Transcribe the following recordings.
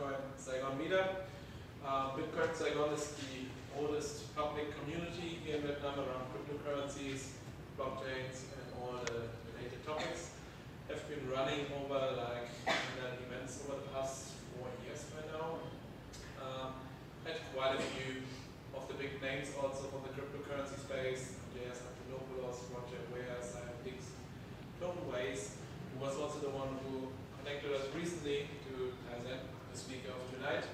Bitcoin Saigon meetup. Bitcoin Saigon is the oldest public community here in Vietnam around cryptocurrencies, blockchains, and all the related topics. Have been running over like events over the past 4 years by now. Had quite a few of the big names also from the cryptocurrency space. Andreas Antonopoulos, Roger Ware, Simon Dix, Tom Weiss, who was also the one who connected us recently to Tyson, the speaker of tonight.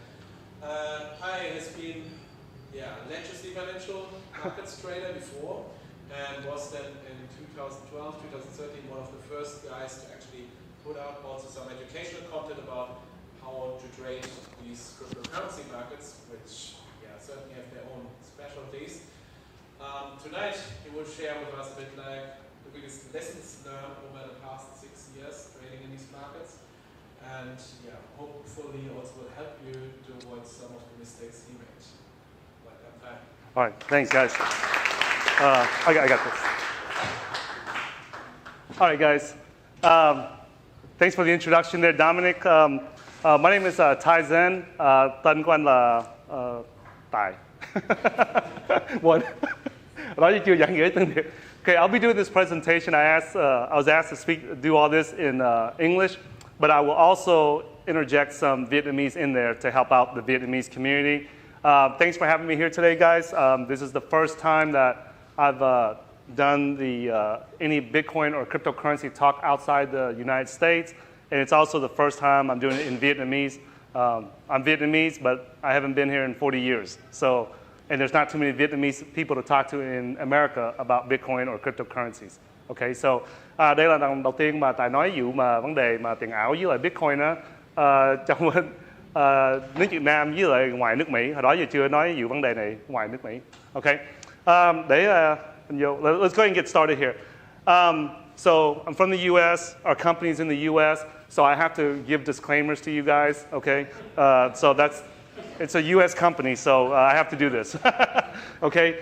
I has been legacy financial markets trader before, and was then in 2012, 2013 one of the first guys to actually put out also some educational content about how to trade these cryptocurrency markets, which certainly have their own specialties. Tonight he will share with us a bit like the biggest lessons learned over the past 6 years trading in these markets, and hopefully also will help you to avoid some of the mistakes he made. Welcome, Ty. All right, thanks guys. I got this. All right, guys. Thanks for the introduction there, Dominic. My name is Ty Zen. Tên của anh là Tài. What? Nói chưa giảng nghĩa tiếng Việt. Okay, I'll be doing this presentation. I was asked to do all this in English, but I will also interject some Vietnamese in there to help out the Vietnamese community. Thanks for having me here today, guys. This is the first time that I've done any Bitcoin or cryptocurrency talk outside the United States, and it's also the first time I'm doing it in Vietnamese. I'm Vietnamese, but I haven't been here in 40 years. And there's not too many Vietnamese people to talk to in America about Bitcoin or cryptocurrencies. Okay, so đây là lần đầu tiên mà Tài nói vụ mà vấn đề mà tiền ảo với lại Bitcoin á trong nước Việt Nam với lại ngoài nước Mỹ. Hồi đó giờ chưa nói vụ vấn đề này ngoài nước Mỹ. Okay, let's go ahead and get started here. So I'm from the U.S. Our company's in the U.S., so I have to give disclaimers to you guys. Okay, so it's a U.S. company, so I have to do this. Okay.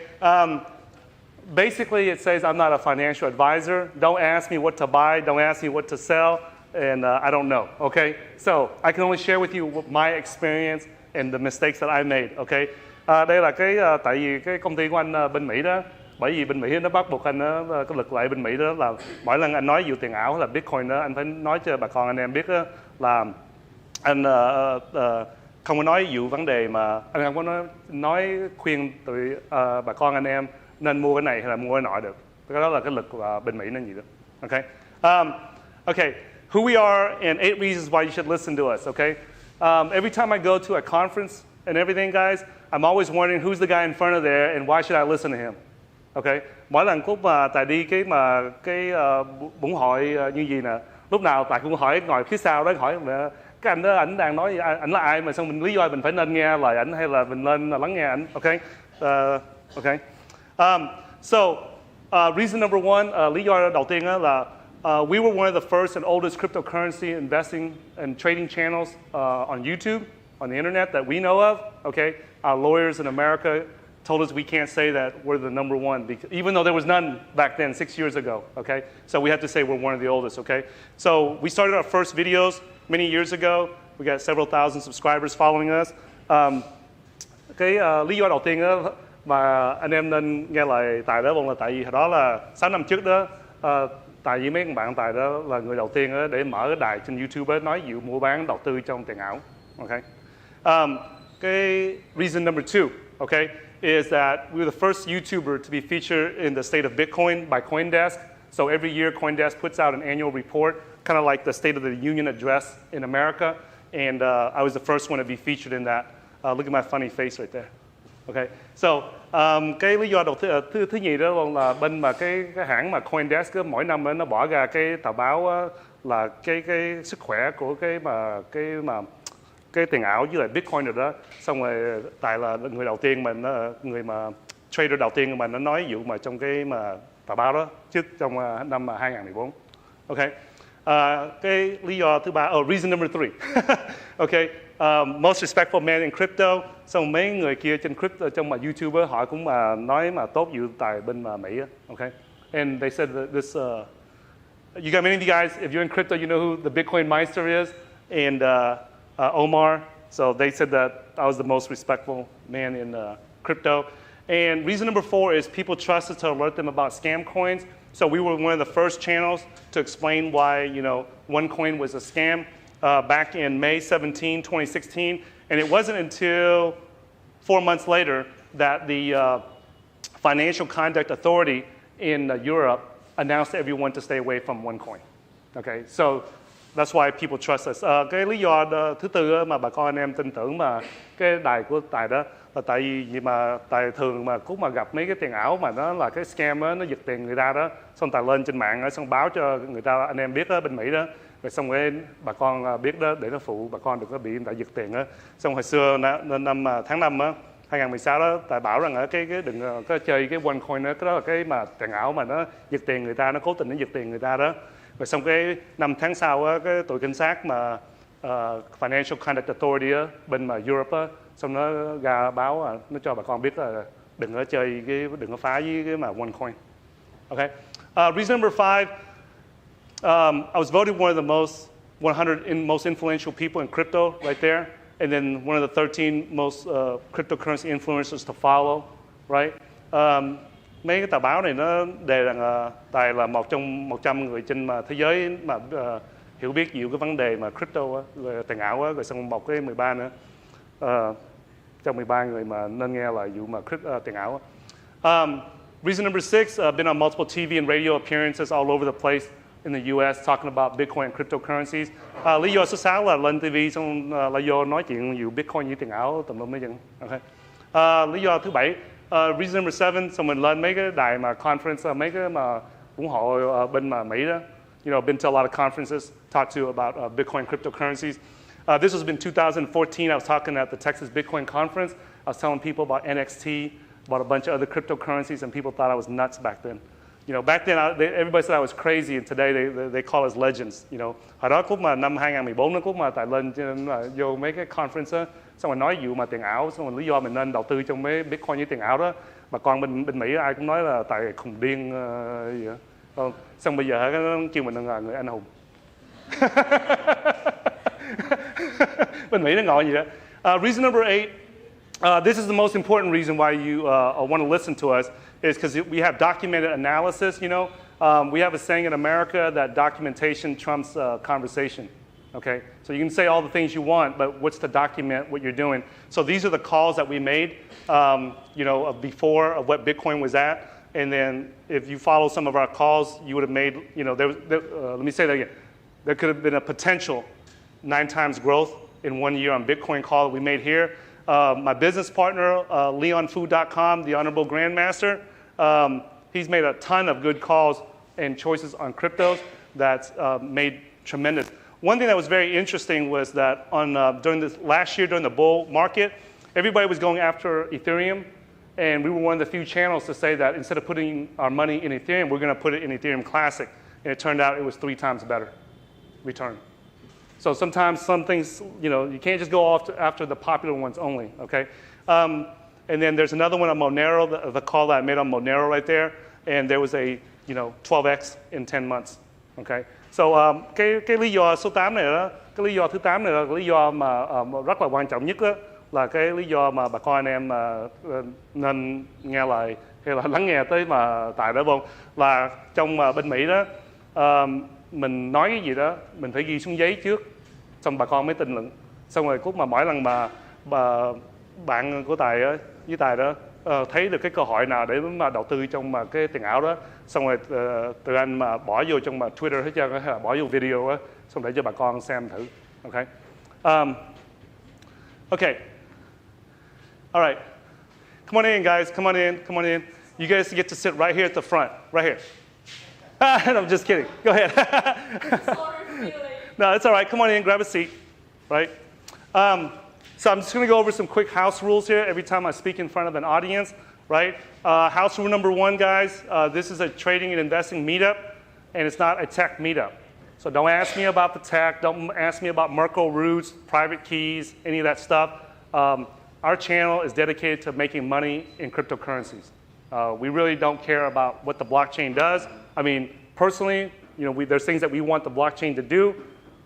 Basically, it says I'm not a financial advisor. Don't ask me what to buy. Don't ask me what to sell, and I don't know. Okay. So I can only share with you my experience and the mistakes that I made. Okay. Đây là tại vì cái công ty của anh bên Mỹ đó. Bởi vì bên Mỹ nó bắt buộc anh cái luật lệ bên Mỹ đó là mỗi lần anh nói vụ tiền ảo hay là Bitcoin đó, anh phải nói cho bà con anh em biết đó, là anh không có nói vụ vấn đề mà anh không có nói khuyên tụi bà con anh em nên mua cái này hay là mua cái nọ được. Cái đó là cái luật của bên Mỹ nó gì đó. Okay. Okay. Who we are and 8 reasons why you should listen to us. Okay. Every time I go to a conference and everything, guys, I'm always wondering who's the guy in front of there and why should I listen to him. Okay. Mỗi lần lúc mà Tài đi cái buổi hội như gì nè, lúc nào Tài cũng hỏi ngồi phía sau đó hỏi cái anh đó ảnh đang nói ảnh là ai mà xong mình lý do mình phải nên nghe lời ảnh hay là mình nên lắng nghe ảnh. Okay. Okay. So reason number one, lý do đầu tiên là we were one of the first and oldest cryptocurrency investing and trading channels on YouTube, on the internet that we know of. Okay. Our lawyers in America told us we can't say that we're the number one, because, even though there was none back then, 6 years ago, okay? So we have to say we're one of the oldest, okay? So we started our first videos many years ago. We got several thousand subscribers following us. Lý do đầu tiên đó mà anh em nên nghe lời Tài đó là tại vì hồi đó là 6 năm trước đó, Tài với mấy bạn Tài đó là người đầu tiên đó để mở cái đài trên YouTube đó, nói vụ mua bán đầu tư trong tiền ảo, okay? Cái reason number two, okay, is that we were the first YouTuber to be featured in the state of Bitcoin by CoinDesk. So every year CoinDesk puts out an annual report, kind of like the State of the Union address in America, and I was the first one to be featured in that. Look at my funny face right there. Okay, so cái lý do đầu thứ nhì đó là bên mà cái hãng mà CoinDesk đó, mỗi năm nó bỏ ra cái tờ báo là cái sức khỏe của cái tiền ảo với lại Bitcoin rồi đó, xong rồi Tài là người đầu tiên mà người mà trader đầu tiên mà nó nói vụ mà trong cái mà tờ báo đó trước trong năm 2014. Okay. Cái lý do thứ ba, reason number three. Okay. Most respectful man in crypto. Xong mấy người kia trên crypto trong mà YouTuber họ cũng mà nói mà tốt vụ Tài bên mà Mỹ. Okay. And they said that this you got many of you guys, if you're in crypto, you know who the Bitcoin Meister is, and Omar So they said that I was the most respectful man in crypto. And reason number 4 is people trusted to alert them about scam coins. So we were one of the first channels to explain why, OneCoin was a scam back in May 17, 2016. And it wasn't until 4 months later that the Financial Conduct Authority in Europe announced to everyone to stay away from OneCoin. Okay, so that's why people trust us. Cái lý do thứ tư mà bà con anh em tin tưởng mà cái đài của Tài đó là tại vì mà Tài thường mà cũng mà gặp mấy cái tiền ảo mà nó là cái scam đó, nó giật tiền người ta đó, xong Tài lên trên mạng đó, xong báo cho người ta anh em biết đó, bên Mỹ đó, rồi xong rồi bà con biết đó để nó phụ bà con đừng có bị người ta giật tiền đó. Xong hồi xưa tháng 5 á 2016 đó, Tài bảo rằng cái đừng có chơi cái OneCoin đó, cái đó là cái mà tiền ảo mà nó giật tiền người ta, nó cố tình nó giật tiền người ta đó. Rồi xong cái 5 tháng sau á, cái tụi cảnh sát mà Financial Conduct Authority á, bên mà Europe á, xong nó ra báo nó cho bà con biết là đừng có chơi đừng có phá với cái mà OneCoin. Okay. Reason number 5, I was voted one of the most 100 most influential people in crypto right there, and then one of the 13 most cryptocurrency influencers to follow, right? Mấy cái tờ báo này nó đề rằng Tài là một trong 100 người trên thế giới mà hiểu biết nhiều cái vấn đề mà crypto rồi tiền ảo rồi xong một cái 13 nữa trong 13 người mà nên nghe là vụ mà tiền ảo. Reason number 6, been on multiple TV and radio appearances all over the place in the US talking about Bitcoin and cryptocurrencies. Lý do số 6 là lên TV xong là do nói chuyện vụ Bitcoin với tiền ảo tùm lum mấy chân. Okay. Lý do thứ 7, reason number 7, xong mình lên mấy cái đài mà conference, mấy cái mà ủng hộ bên mà Mỹ đó. Been to a lot of conferences, talked to about Bitcoin cryptocurrencies. This was in 2014. I was talking at the Texas Bitcoin conference. I was telling people about NXT, about a bunch of other cryptocurrencies, and people thought I was nuts back then. Back then, everybody said I was crazy, and today they call us legends. Hồi đó cũng mà năm 2014 nó cũng mà Tài lên vô mấy cái conference đó, xong rồi nói vụ mà tiền ảo, xong rồi lý do mình nên đầu tư trong mấy Bitcoin với tiền ảo đó. Bà con bên Mỹ ai cũng nói là Tài khùng điên gì đó. Xong bây giờ nó kêu mình là người anh hùng. Bên Mỹ nó ngồi gì đó. Reason number 8, this is the most important reason why you want to listen to us, is because we have documented analysis. We have a saying in America that documentation trumps conversation. Okay, so you can say all the things you want, but what's to document what you're doing? So these are the calls that we made, before of what Bitcoin was at. And then if you follow some of our calls, you would have made, let me say that again. There could have been a potential 9 times growth in 1 year on Bitcoin call that we made here. My business partner, LeonFood.com, the Honorable Grandmaster, he's made a ton of good calls and choices on cryptos that's made tremendous. One thing that was very interesting was that during this last year, during the bull market, everybody was going after Ethereum. And we were one of the few channels to say that instead of putting our money in Ethereum, we're going to put it in Ethereum Classic. And it turned out it was 3 times better return. So sometimes some things, you can't just go after the popular ones only, okay? And then there's another one on Monero, the call that I made on Monero right there. And there was a, 12x in 10 months, okay? So cái lý do số 8 này đó, cái lý do thứ 8 này là cái lý do mà rất là quan trọng nhất đó, là cái lý do mà bà con anh em nên nghe lời hay là lắng nghe tới mà Tài đó không, là trong bên Mỹ đó mình nói cái gì đó mình phải ghi xuống giấy trước, xong bà con mới tin luận, xong rồi cũng mà mỗi lần mà bạn của Tài á, với Tài đó thấy được cái cơ hội nào để mà đầu tư trong mà cái tiền ảo đó, xong rồi từ anh mà bỏ vô trong mà Twitter hết trơn, hay là bỏ vô video á, xong để cho bà con xem thử, okay? Okay. All right. Come on in, guys. Come on in. Come on in. You guys get to sit right here at the front. Right here. I'm just kidding. Go ahead. No, it's all right. Come on in. Grab a seat. Right? So I'm just going to go over some quick house rules here every time I speak in front of an audience. Right? House rule number 1, guys. This is a trading and investing meetup, and it's not a tech meetup. So don't ask me about the tech. Don't ask me about Merkle roots, private keys, any of that stuff. Our channel is dedicated to making money in cryptocurrencies. We really don't care about what the blockchain does. I mean, personally, there's things that we want the blockchain to do,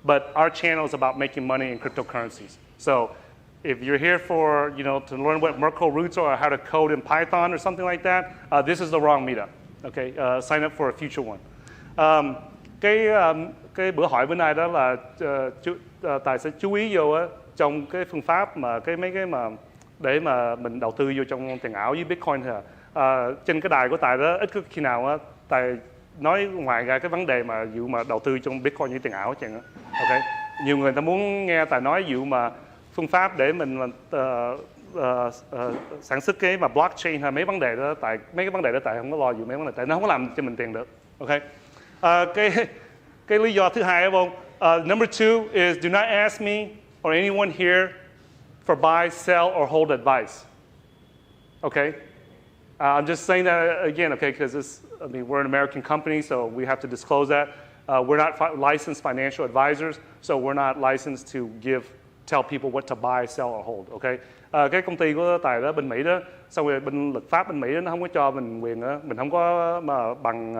but our channel is about making money in cryptocurrencies. So if you're here for, to learn what Merkle roots are or how to code in Python or something like that, this is the wrong meetup. Okay, sign up for a future one. Cái bữa hỏi bữa nay đó là Tài sẽ chú ý vô trong cái phương pháp mà mấy cái mà để mà mình đầu tư vô trong tiền ảo với Bitcoin thôi. Trên cái đài của Tài đó ít có khi nào Tài nói ngoài ra cái vấn đề mà dụ mà đầu tư trong Bitcoin với tiền ảo chẳng. Ok, nhiều người ta muốn nghe Tài nói dụ mà phương pháp để mình sản xuất cái mà blockchain hay mấy cái vấn đề đó Tài không có lo dụ mấy vấn đề, tại nó không có làm cho mình tiền được. Ok, cái lý do thứ hai không? Number 2 is do not ask me or anyone here for buy, sell, or hold advice. Okay, I'm just saying that again, okay, because we're an American company, so we have to disclose that. We're not licensed financial advisors, so we're not licensed to tell people what to buy, sell, or hold. Okay, cái công ty của Tài đó bên Mỹ đó, xong rồi bên luật pháp bên Mỹ đó, nó không có cho mình quyền đó, mình không có mà bằng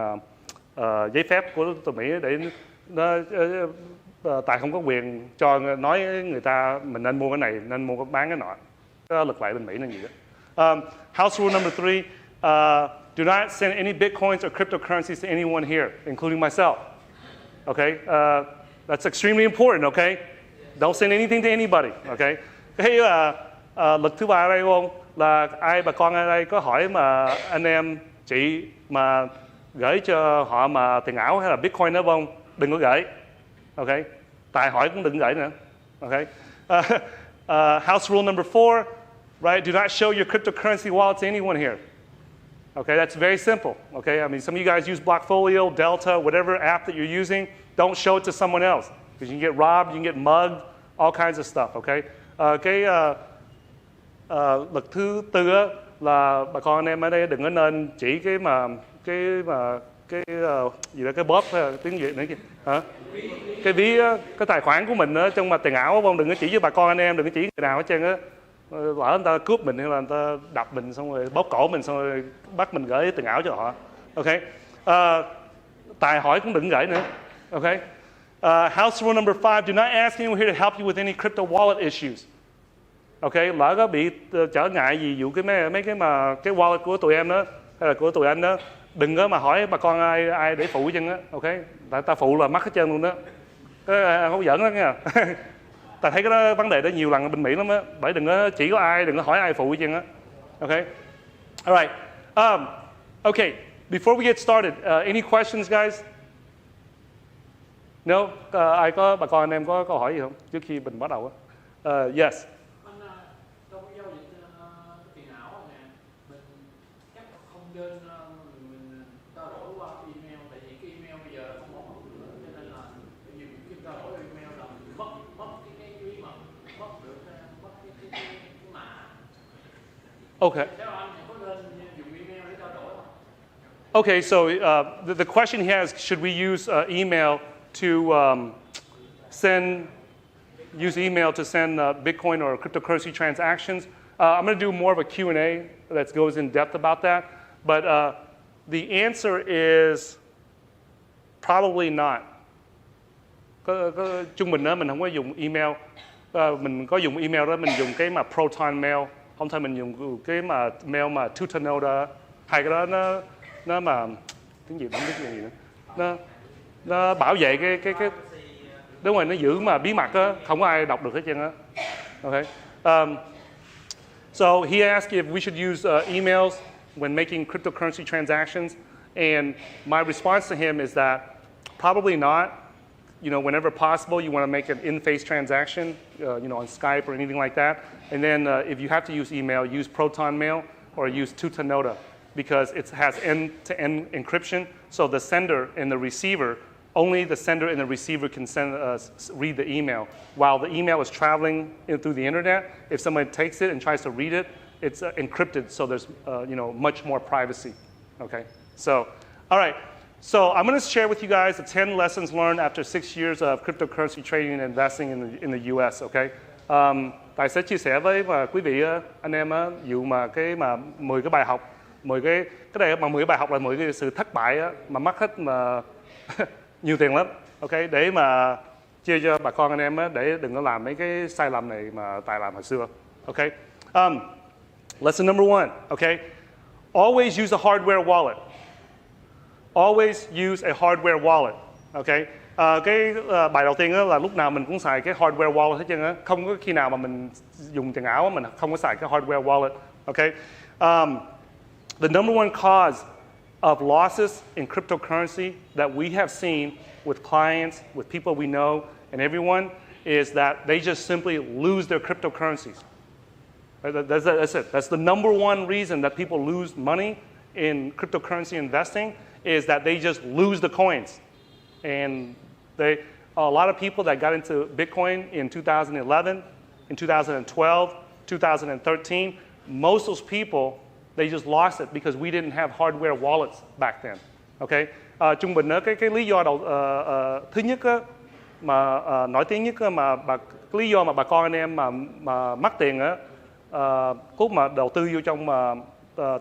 giấy phép của tụi Mỹ để Tài không có quyền cho nói người ta mình nên mua cái này, nên mua bán cái nọ. Cái luật lệ bên Mỹ là gì đó. House rule number 3, do not send any bitcoins or cryptocurrencies to anyone here, including myself. Okay, that's extremely important. Okay, don't send anything to anybody. Okay, cái luật thứ ba ở đây không là bà con ở đây có hỏi mà anh em chị mà gửi cho họ mà tiền ảo hay là Bitcoin đó không, đừng có gửi. Ok, Tài hỏi cũng đừng gửi nữa. Ok, house rule number 4, right? Do not show your cryptocurrency wallet to anyone here. Okay, that's very simple. Okay, I mean some of you guys use Blockfolio, Delta, whatever app that you're using, don't show it to someone else because you can get robbed, you can get mugged, all kinds of stuff. Okay, luật thứ tư là bà con anh em ở đây đừng có nên chỉ cái gì đó cái bóp tiếng Việt nữa kìa hả, cái ví cái tài khoản của mình trong mà tiền ảo không, đừng có chỉ với bà con anh em, đừng có chỉ người nào hết trơn á, lỡ người ta cướp mình hay là người ta đập mình xong rồi bóp cổ mình xong rồi bắt mình gửi tiền ảo cho họ. Ok, Tài hỏi cũng đừng gửi nữa. Ok, house rule number 5, do not ask anyone here to help you with any crypto wallet issues. Ok, lỡ có bị trở ngại gì dụ mấy cái mà cái wallet của tụi em đó hay là của tụi anh đó, đừng có mà hỏi bà con ai để phụ chân á. Ok, tại ta phụ là mắc hết trơn luôn đó, cái không giỡn đó nha. Ta thấy cái đó, vấn đề đó nhiều lần bên Mỹ lắm á, bởi đừng có chỉ có ai, đừng có hỏi ai phụ chân á. Ok, alright, okay, before we get started, any questions guys? No, ai có bà con anh em có câu hỏi gì không trước khi mình bắt đầu á? Yes. Okay. Okay, so the question he has, should we use email to use email to send Bitcoin or cryptocurrency transactions? I'm going to do more of a Q&A that goes in depth about that, but the answer is probably not. Trung bình đó mình không có dùng email, mình có dùng email đó mình dùng cái mà Proton Mail. Không thôi mình dùng cái mà mail mà Tutanota, hai cái đó nó mà tiếng gì không biết gì nữa, nó bảo vệ cái đúng rồi, nó giữ mà bí mật á, không có ai đọc được hết trơn á. Okay, so he asked if we should use emails when making cryptocurrency transactions, and my response to him is that probably not. You know, whenever possible, you want to make an in-face transaction, on Skype or anything like that. And then if you have to use email, use Proton Mail or use Tutanota because it has end-to-end encryption. So the sender and the receiver, only the sender and the receiver can read the email. While the email is traveling through the internet, if someone takes it and tries to read it, it's encrypted. So there's much more privacy. Okay. So, all right. So I'm going to share with you guys the 10 lessons learned after 6 years of cryptocurrency trading and investing in the US. Okay. Tài sẽ chia sẻ với quý vị anh em dụ mà cái mà 10 cái bài học, 10 cái này mà 10 cái bài học là 10 cái sự thất bại mà mất hết mà nhiều tiền lắm. Okay, để mà chia cho bà con anh em á, để đừng có làm mấy cái sai lầm này mà Tài làm hồi xưa. Okay. Lesson number 1. Okay. Always use a hardware wallet. Always use a hardware wallet. Okay. Bài đầu tiên là lúc nào mình cũng xài cái hardware wallet hết trơn á, không có khi nào mà mình dùng tiền ảo mình không có xài cái hardware wallet. Okay. The number one cause of losses in cryptocurrency that we have seen with clients, with people we know, and everyone is that they just simply lose their cryptocurrencies. That's it. That's the number one reason that people lose money in cryptocurrency investing is that they just lose the coins. And a lot of people that got into Bitcoin in 2011, in 2012, 2013, most of those people, they just lost it because we didn't have hardware wallets back then. Okay? Trung bình cái lý do thứ nhất á, mà nổi tiếng nhất á, cái lý do mà bà con anh em mà mất tiền á, lúc mà đầu tư vô trong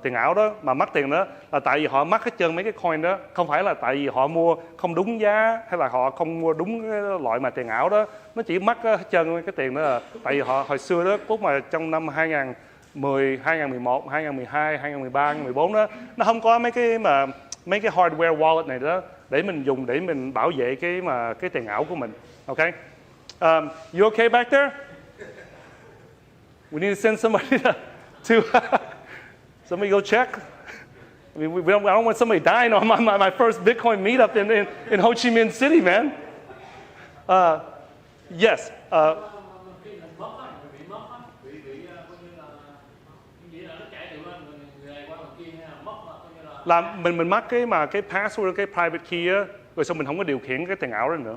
tiền ảo đó mà mất tiền đó là tại vì họ mất hết trơn mấy cái coin đó, không phải là tại vì họ mua không đúng giá hay là họ không mua đúng cái loại mà tiền ảo đó, nó chỉ mất hết trơn cái tiền đó là tại vì họ hồi xưa đó lúc mà trong năm 2010, 2011, 2012, 2013, 2014 đó nó không có mấy cái hardware wallet này đó để mình dùng để mình bảo vệ cái tiền ảo của mình. Okay? You okay back there? We need to send somebody to somebody go check. I mean, I don't want somebody dying on my first Bitcoin meetup in Ho Chi Minh City, man. Yes. Là mình mất cái password, cái private key á, rồi xong mình không có điều khiển cái tiền ảo đó nữa.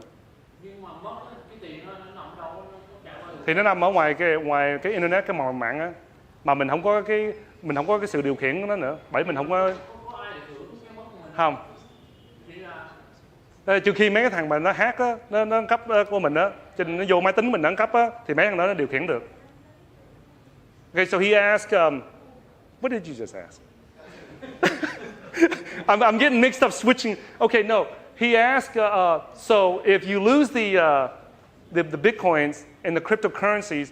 Nhưng mà mất cái tiền nó nằm đâu? Thì nó nằm ở ngoài cái internet, cái mạng á, mà mình không có cái sự điều khiển của nó nữa, bởi mình không có không. Trừ khi mấy cái thằng mà nó hack á, nó cấp của mình á, nó vô máy tính mình nó cấp á, thì mấy thằng đó nó điều khiển được. Okay, so he asked, what did you just ask? I'm getting mixed up switching. Okay, no. He asked, so if you lose the Bitcoins and the cryptocurrencies,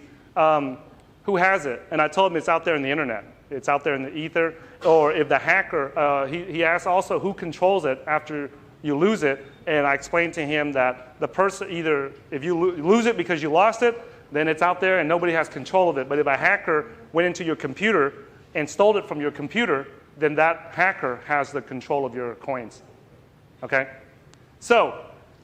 who has it? And I told him it's out there in the internet. It's out there in the ether. Or if the hacker, he asked also who controls it after you lose it. And I explained to him that the person, either if you lose it because you lost it, then it's out there and nobody has control of it. But if a hacker went into your computer and stole it from your computer, then that hacker has the control of your coins. Okay? So,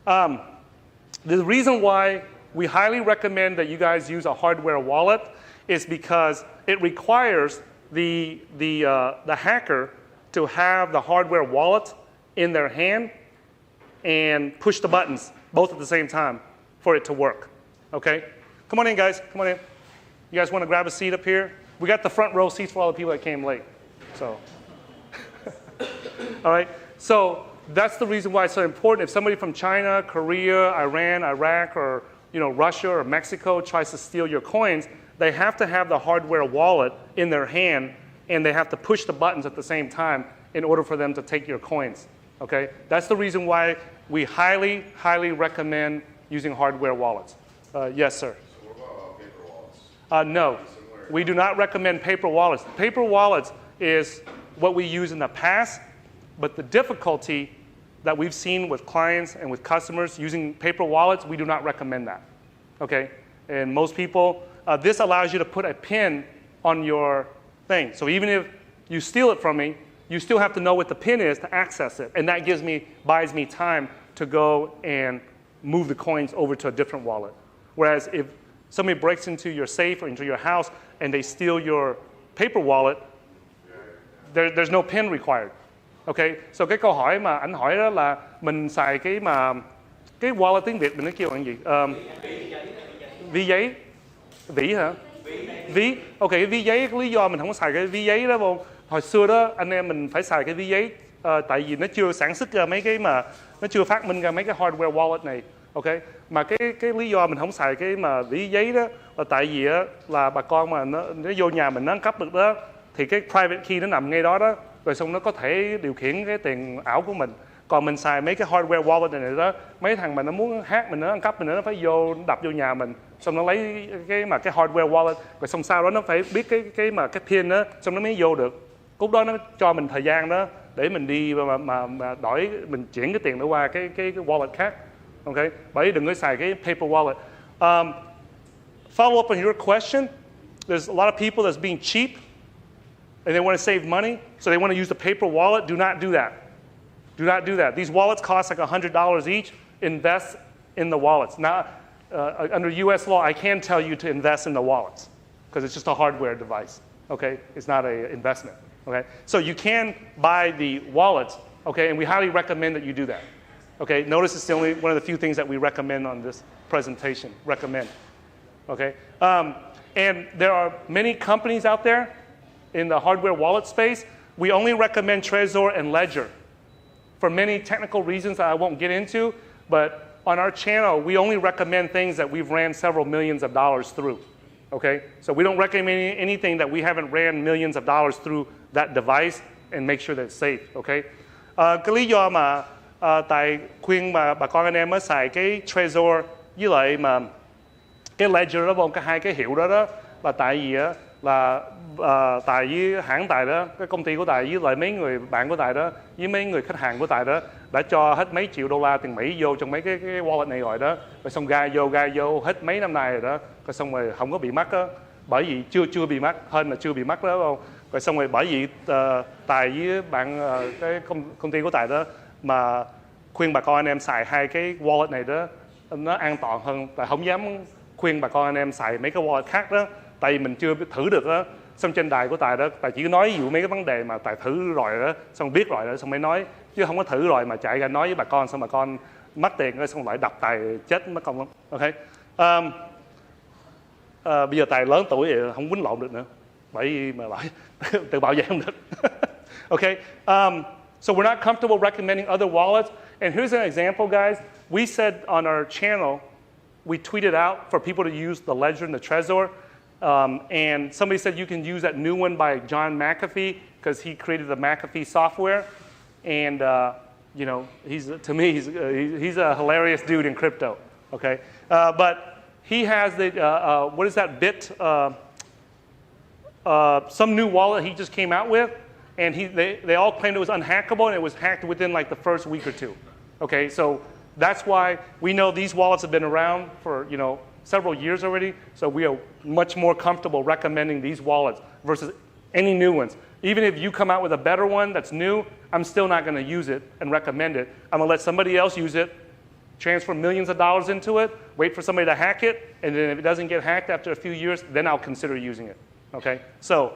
the reason why we highly recommend that you guys use a hardware wallet is because it requires the hacker to have the hardware wallet in their hand and push the buttons both at the same time for it to work. Okay? Come on in, guys. Come on in. You guys want to grab a seat up here? We got the front row seats for all the people that came late. So, all right. So that's the reason why it's so important. If somebody from China, Korea, Iran, Iraq, or Russia or Mexico tries to steal your coins, they have to have the hardware wallet in their hand, and they have to push the buttons at the same time in order for them to take your coins. Okay? That's the reason why we highly, highly recommend using hardware wallets. Yes, sir. So what about paper wallets? No, we do not recommend paper wallets. Paper wallets is what we use in the past, but the difficulty that we've seen with clients and with customers using paper wallets, we do not recommend that. Okay? And most people, this allows you to put a pin on your thing. So even if you steal it from me, you still have to know what the pin is to access it. And that buys me time to go and move the coins over to a different wallet. Whereas if somebody breaks into your safe or into your house and they steal your paper wallet, there's no pin required. Okay? So cái câu hỏi mà anh hỏi đó là mình xài cái wallet tiếng Việt mình nó kêu là gì? Ví giấy. Vỉ hả? Ví. Ok, cái ví giấy, cái lý do mình không có xài cái ví giấy đó không? Hồi xưa đó anh em mình phải xài cái ví giấy tại vì nó chưa sản xuất ra mấy cái mà nó chưa phát minh ra mấy cái hardware wallet này. Ok, mà cái lý do mình không xài cái mà ví giấy đó là tại vì á, là bà con mà nó vô nhà mình nó ăn cắp được đó thì cái private key nó nằm ngay đó đó, rồi xong nó có thể điều khiển cái tiền ảo của mình. Còn mình xài mấy cái hardware wallet này đó, mấy thằng mà nó muốn hack mình, nó ăn cắp mình, nó phải vô đập vô nhà mình, xong nó lấy cái hardware wallet, rồi xong sau đó nó phải biết cái pin đó, xong nó mới vô được. Lúc đó nó cho mình thời gian đó để mình đi mà đổi, mình chuyển cái tiền đó qua cái wallet khác. Okay? Bởi đừng có xài cái paper wallet. Follow up on your question. There's a lot of people that's being cheap and they want to save money, so they want to use the paper wallet. Do not do that. Do not do that. These wallets cost like $100 each. Invest in the wallets. Now, under U.S. law, I can tell you to invest in the wallets because it's just a hardware device. Okay, it's not an investment. Okay, so you can buy the wallets. Okay, and we highly recommend that you do that. Okay, notice it's the only one of the few things that we recommend on this presentation. Recommend. Okay, and there are many companies out there in the hardware wallet space. We only recommend Trezor and Ledger for many technical reasons that I won't get into, but on our channel, we only recommend things that we've ran several millions of dollars through. Okay, so we don't recommend anything that we haven't ran millions of dollars through that device and make sure that it's safe. Okay, cái lý do mà tại khuyên mà bà con anh em mới xài cái Trezor với lại mà cái Ledger đó, cái hai cái hiệu đó là tại vì là Tài với hãng Tài đó, cái công ty của Tài với lại mấy người bạn của Tài đó, với mấy người khách hàng của Tài đó đã cho hết mấy triệu đô la tiền Mỹ vô trong mấy cái wallet này rồi đó, rồi xong gai vô hết mấy năm nay rồi đó, rồi xong rồi không có bị mắc đó, bởi vì chưa bị mắc, hơn là chưa bị mắc đó không, rồi xong rồi bởi vì Tài với bạn cái công ty của Tài đó mà khuyên bà con anh em xài hai cái wallet này đó nó an toàn hơn. Tài không dám khuyên bà con anh em xài mấy cái wallet khác đó, tại vì mình chưa thử được đó. Xong trên đài của Tài đó, Tài chỉ nói ví dụ mấy cái vấn đề mà Tài thử rồi đó, xong biết rồi đó, xong mới nói, chứ không có thử rồi mà chạy ra nói với bà con, xong bà con mất tiền rồi xong lại đập Tài chết mất công lắm. Ok, bây giờ Tài lớn tuổi rồi không quýnh lộn được nữa, bởi vì mà lại tự bảo vệ không được. Okay, so we're not comfortable recommending other wallets. And here's an example, guys. We said on our channel, we tweeted out for people to use the Ledger and the Trezor. And somebody said you can use that new one by John McAfee because he created the McAfee software. And, you know, to me, he's a hilarious dude in crypto. Okay, but he has the, what is that bit? Some new wallet he just came out with. And they all claimed it was unhackable, and it was hacked within like the first week or two. Okay, so that's why we know these wallets have been around for, you know, several years already. So we are much more comfortable recommending these wallets versus any new ones. Even if you come out with a better one that's new, I'm still not going to use it and recommend it. I'm going to let somebody else use it, transfer millions of dollars into it, wait for somebody to hack it, and then if it doesn't get hacked after a few years, then I'll consider using it. Okay, so.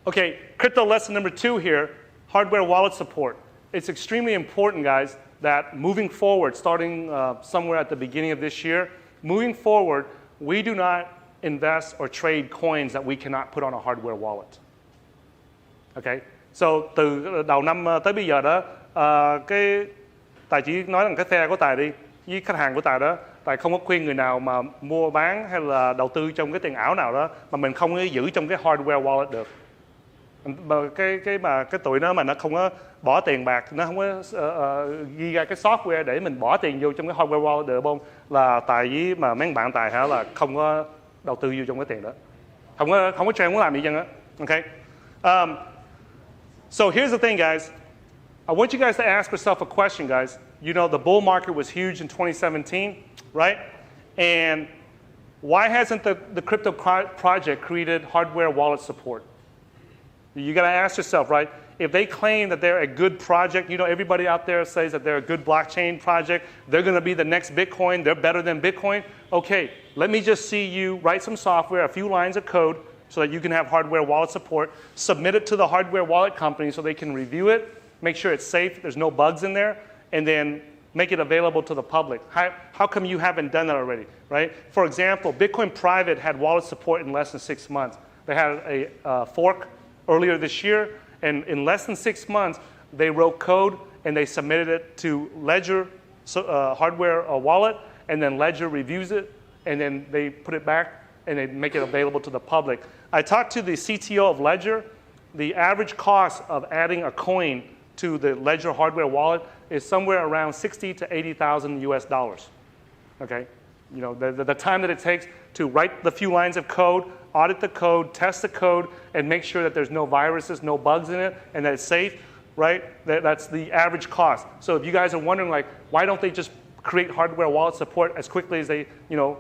Okay, crypto lesson number 2 here, hardware wallet support. It's extremely important, guys, that moving forward, starting somewhere at the beginning of this year, moving forward, we do not invest or trade coins that we cannot put on a hardware wallet. Okay, so từ đầu năm tới bây giờ đó, cái Tài chỉ nói rằng cái phe của Tài đi, với khách hàng của Tài đó, Tài không có khuyên người nào mà mua bán hay là đầu tư trong cái tiền ảo nào đó mà mình không có giữ trong cái hardware wallet được. Cái tụi nó mà nó không có bỏ tiền bạc, nó không có ghi ra cái software để mình bỏ tiền vô trong cái hardware wallet được không, là Tài với mà mấy bạn Tài hả là không có đầu tư vô trong cái tiền đó, không có trend muốn làm gì chân á. Okay, so here's the thing, guys. I want you guys to ask yourself a question, guys. You know the bull market was huge in 2017, right? And why hasn't the crypto project created hardware wallet support? You got to ask yourself, right? If they claim that they're a good project, you know, everybody out there says that they're a good blockchain project, they're going to be the next Bitcoin, they're better than Bitcoin. Okay, let me just see you write some software, a few lines of code, so that you can have hardware wallet support, submit it to the hardware wallet company so they can review it, make sure it's safe, there's no bugs in there, and then make it available to the public. How come you haven't done that already, right? For example, Bitcoin Private had wallet support in less than 6 months. They had a fork earlier this year, and in less than 6 months, they wrote code and they submitted it to Ledger hardware wallet, and then Ledger reviews it, and then they put it back and they make it available to the public. I talked to the CTO of Ledger the average cost of adding a coin to the Ledger hardware wallet is somewhere around 60 to 80,000 US dollars. Okay, you know, the time that it takes to write the few lines of code, audit the code, test the code, and make sure that there's no viruses, no bugs in it, and that it's safe, right? That's the average cost. So if you guys are wondering, like, why don't they just create hardware wallet support as quickly as they, you know,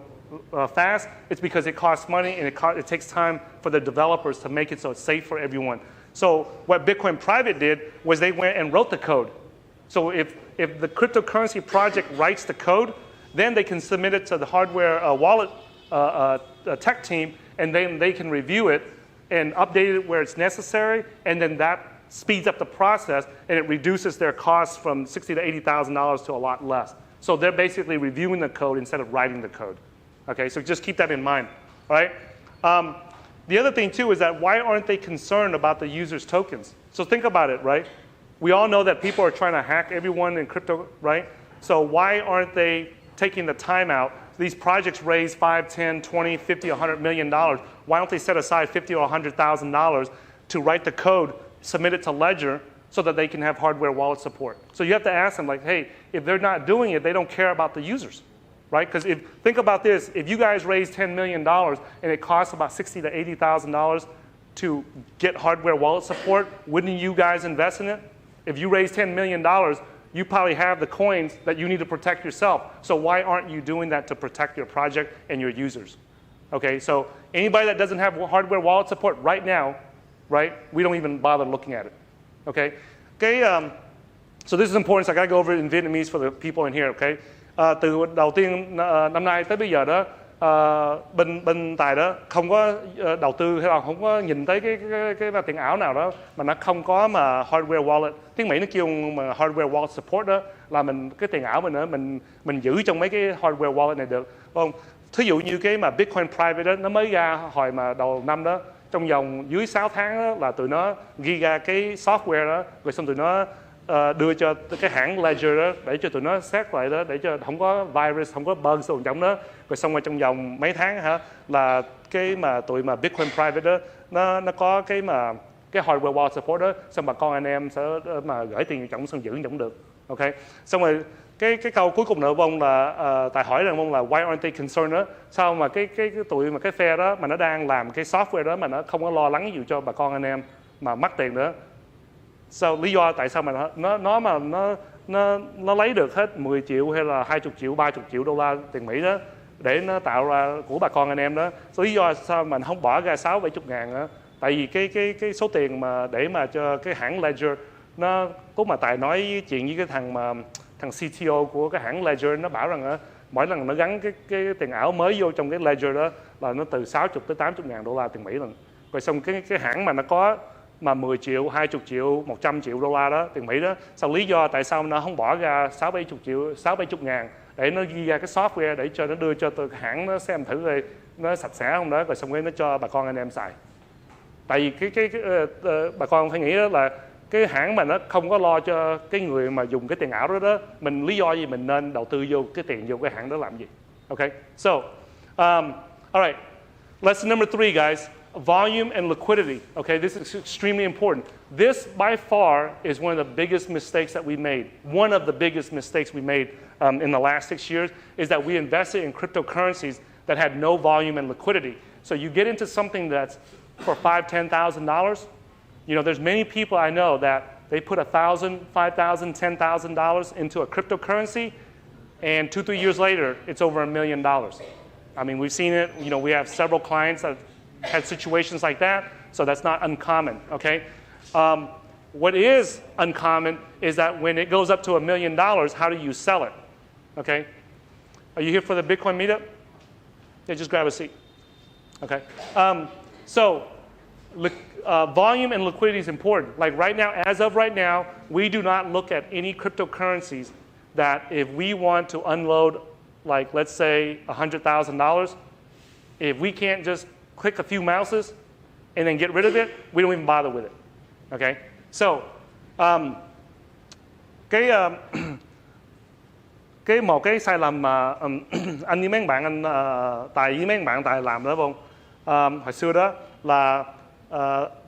fast? It's because it costs money and it takes time for the developers to make it so it's safe for everyone. So what Bitcoin Private did was they went and wrote the code. So if the cryptocurrency project writes the code, then they can submit it to the hardware wallet tech team, and then they can review it and update it where it's necessary, and then that speeds up the process, and it reduces their costs from $60,000 to $80,000 to a lot less. So they're basically reviewing the code instead of writing the code. Okay, so just keep that in mind, all right? The other thing, too, is that why aren't they concerned about the user's tokens? So think about it, right? We all know that people are trying to hack everyone in crypto, right? So why aren't they taking the time out? These projects raise $5, $10, $20, $50, $100 million. Why don't they set aside $50,000 or $100,000 to write the code, submit it to Ledger, so that they can have hardware wallet support? So you have to ask them, like, hey, if they're not doing it, they don't care about the users. Right? Because think about this, if you guys raise $10 million and it costs about $60,000 to $80,000 to get hardware wallet support, wouldn't you guys invest in it? If you raise $10 million, you probably have the coins that you need to protect yourself. So why aren't you doing that to protect your project and your users? Okay, so anybody that doesn't have hardware wallet support right now, right, we don't even bother looking at it. Okay, so this is important, so I got to go over it in Vietnamese for the people in here, okay? Từ đầu tiên năm nay tới bây giờ đó, bên Tài đó không có đầu tư hay là không có nhìn tới cái tiền ảo nào đó mà nó không có mà hardware wallet. Tiếng Mỹ nó kêu mà hardware wallet support đó, là cái tiền ảo mình giữ trong mấy cái hardware wallet này được, không? Thí dụ như cái mà Bitcoin Private đó, nó mới ra hồi mà đầu năm đó, trong vòng dưới 6 tháng đó, là tụi nó ghi ra cái software đó, rồi xong tụi nó đưa cho cái hãng Ledger đó để cho tụi nó xét lại đó, để cho không có virus, không có bugs ở trong đó, rồi xong rồi trong vòng mấy tháng hả, là cái mà tụi mà Bitcoin Private đó nó có cái hardware wallet support đó, xong bà con anh em sẽ mà gửi tiền trong xong giữ trong được, ok? Xong rồi cái câu cuối cùng nữa của ông là Tài hỏi rằng ông là why aren't they concerned đó, sao mà cái tụi mà cái phe đó mà nó đang làm cái software đó mà nó không có lo lắng gì cho bà con anh em mà mất tiền nữa. Sao lý do tại sao mà nó lấy được hết 10 triệu hay là 20 triệu, 30 triệu đô la tiền Mỹ đó để nó tạo ra của bà con anh em đó. Lý do sao mà không bỏ ra 60-70 ngàn đó? Tại vì cái số tiền mà để mà cho cái hãng Ledger nó lúc mà Tài nói chuyện với cái thằng CTO của cái hãng Ledger, nó bảo rằng mỗi lần nó gắn cái tiền ảo mới vô trong cái Ledger đó là nó từ 60 tới 80 ngàn đô la tiền Mỹ lần. Rồi xong cái hãng mà nó có mà 10 triệu, 20 triệu, 100 triệu đô la đó, tiền Mỹ đó, sao lý do tại sao nó không bỏ ra 60-70 triệu, 60-70 ngàn để nó ghi ra cái software để cho nó đưa cho hãng nó xem thử rồi nó sạch sẽ không đó, rồi xong rồi nó cho bà con anh em xài. Tại vì bà con phải nghĩ đó là cái hãng mà nó không có lo cho cái người mà dùng cái tiền ảo đó, mình lý do gì mình nên đầu tư vô cái tiền vô cái hãng đó làm gì? Okay, so all right, lesson number 3, guys. Volume and liquidity. Okay, this is extremely important. This, by far, is one of the biggest mistakes that we made. One of the biggest mistakes we made in the last 6 years is that we invested in cryptocurrencies that had no volume and liquidity. So you get into something that's for $5,000, $10,000. You know, there's many people I know that they put $1,000, $5,000, $10,000 into a cryptocurrency, and 2-3 years later, it's over $1 million. I mean, we've seen it. You know, we have several clients that had situations like that, so that's not uncommon, okay? What is uncommon is that when it goes up to $1 million, how do you sell it, okay? Are you here for the Bitcoin meetup? Yeah, just grab a seat, okay? So volume and liquidity is important. Like right now, as of right now, we do not look at any cryptocurrencies that if we want to unload, like let's say $100,000, if we can't just click a few mouses and then get rid of it, we don't even bother with it. Okay? So, một cái sai lầm mà anh với mấy bạn Tài với mấy bạn Tài làm đó không? Hồi xưa đó là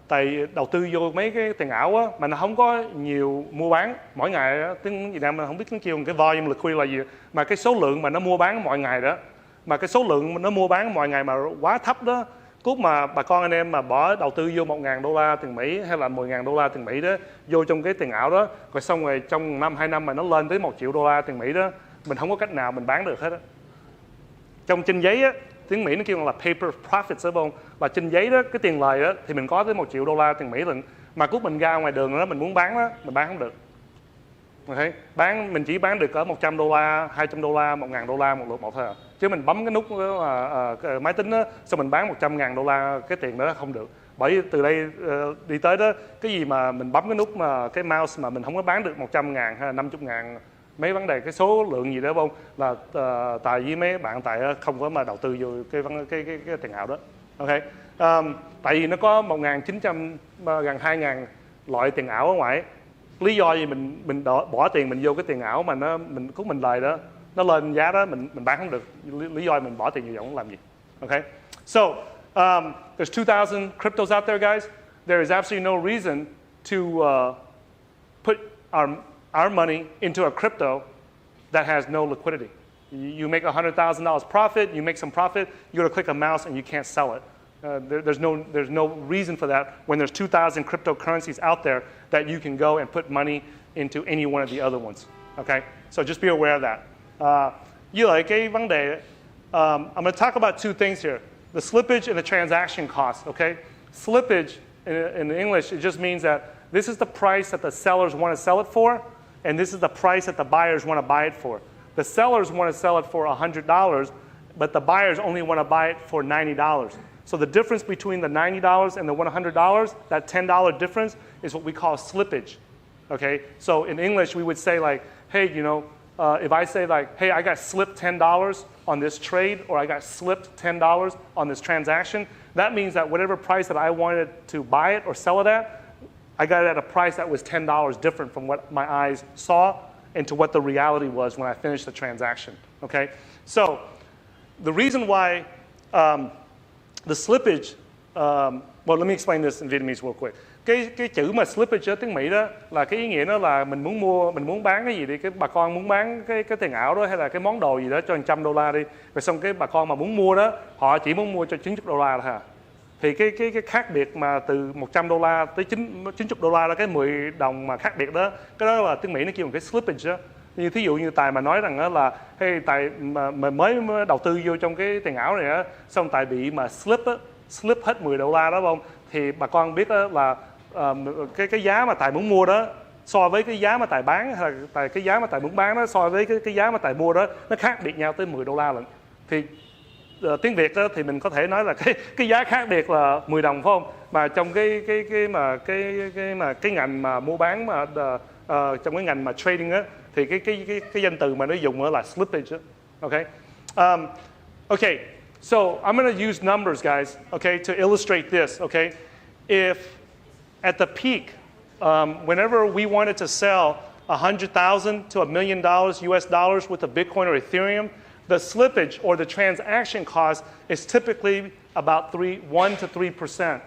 tại đầu tư vô mấy cái tiền ảo á, mà nó không có nhiều mua bán mỗi ngày á, tiếng Việt Nam không biết tiếng kêu cái volume liquidity là gì, mà cái số lượng mà nó mua bán mọi ngày đó, mà cái số lượng nó mua bán mọi ngày mà quá thấp đó, cút mà bà con anh em mà bỏ đầu tư vô $1.000 tiền Mỹ hay là $10.000 tiền Mỹ đó vô trong cái tiền ảo đó, rồi xong rồi trong năm 2 năm mà nó lên tới $1 triệu tiền Mỹ đó, mình không có cách nào mình bán được hết á. Trong trên giấy á, tiếng Mỹ nó kêu là paper profits đúng không? Và trên giấy đó cái tiền lời đó thì mình có tới $1 triệu tiền Mỹ lần, mà cút mình ra ngoài đường đó mình muốn bán đó, mình bán không được. Okay. Mình chỉ bán được cỡ $100, $200, $1.000 một lượt một thôi à. Chứ mình bấm cái nút cái máy tính đó, xong mình bán $100.000 cái tiền đó không được. Bởi từ đây đi tới đó, cái gì mà mình bấm cái nút mà cái mouse mà mình không có bán được 100.000 hay là 50.000, mấy vấn đề cái số lượng gì đó không là Tài với mấy bạn Tài không có mà đầu tư vô cái tiền ảo đó. Ok. Tại vì nó có 1.900 gần 2.000 loại tiền ảo ở ngoài. Lý do gì mình bỏ tiền mình vô cái tiền ảo mà mình lời đó, nó lên giá đó mình bán không được. Lý do mình bỏ tiền nhiều giống làm gì. Okay. So there's 2,000 cryptos out there, guys. There is absolutely no reason to put our money into a crypto that has no liquidity. You make $100,000 profit, you make some profit, you go to click a mouse and you can't sell it. There's no reason for that when there's 2,000 cryptocurrencies out there that you can go and put money into any one of the other ones. Okay, so just be aware of that. Với lại cái vấn đề, I'm going to talk about two things here: the slippage and the transaction cost. Okay, slippage in English it just means that this is the price that the sellers want to sell it for, and this is the price that the buyers want to buy it for. The sellers want to sell it for $100, but the buyers only want to buy it for $90. So the difference between the $90 and the $100, that $10 difference is what we call slippage. Okay, so in English we would say like, hey, you know, if I say like, hey, I got slipped $10 on this trade, or I got slipped $10 on this transaction, that means that whatever price that I wanted to buy it or sell it at, I got it at a price that was $10 different from what my eyes saw and to what the reality was when I finished the transaction. Okay, so the reason why the slippage, well, let me explain this in Vietnamese real quick. Cái chữ mà slippage ở tiếng Mỹ đó là cái ý nghĩa đó là mình muốn bán cái gì đi, cái bà con muốn bán cái tiền ảo đó hay là cái món đồ gì đó cho $100 đi, rồi xong cái bà con mà muốn mua đó, họ chỉ muốn mua cho $90 thôi à. Thì cái khác biệt mà từ $100 tới $90 là cái 10 đồng mà khác biệt đó, cái đó là tiếng Mỹ nó kêu một cái slippage đó. Như thí dụ như Tài mà nói rằng đó là hey, Tài mà mới đầu tư vô trong cái tiền ảo này á, xong Tài bị mà slip hết $10 đó không, thì bà con biết đó là cái giá mà Tài muốn mua đó so với cái giá mà Tài bán, hay là cái giá mà Tài muốn bán đó so với cái giá mà Tài mua đó, nó khác biệt nhau tới $10 lận. Thì tiếng Việt đó thì mình có thể nói là cái giá khác biệt là 10 đồng phải không? Mà trong cái ngành mà mua bán mà trong cái ngành mà trading á, thì cái danh từ mà nó dùng là slippage đó. Okay. Okay. So I'm going to use numbers, guys. Okay, to illustrate this. Okay, if at the peak, whenever we wanted to sell 100,000 to $1 million US dollars with a Bitcoin or Ethereum, the slippage or the transaction cost is typically about 1 to 3%.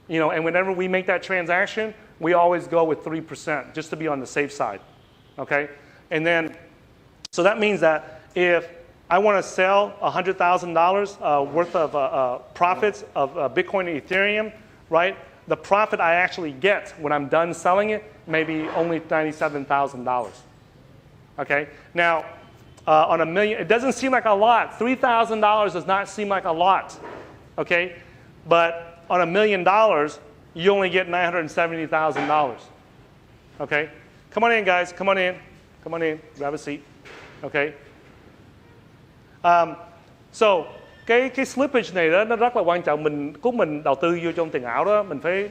You know, and whenever we make that transaction, we always go with 3% just to be on the safe side. Okay, and then so that means that if I want to sell $100,000 worth of profits of Bitcoin and Ethereum, right? The profit I actually get when I'm done selling it may be only $97,000. Okay, now on $1 million, it doesn't seem like a lot. $3,000 does not seem like a lot. Okay, but on $1 million, you only get $970,000. Okay, come on in, guys. Come on in. Come on in. Grab a seat. Okay. So cái slippage này đó nó rất là quan trọng. Mình đầu tư vô trong tiền ảo đó, mình phải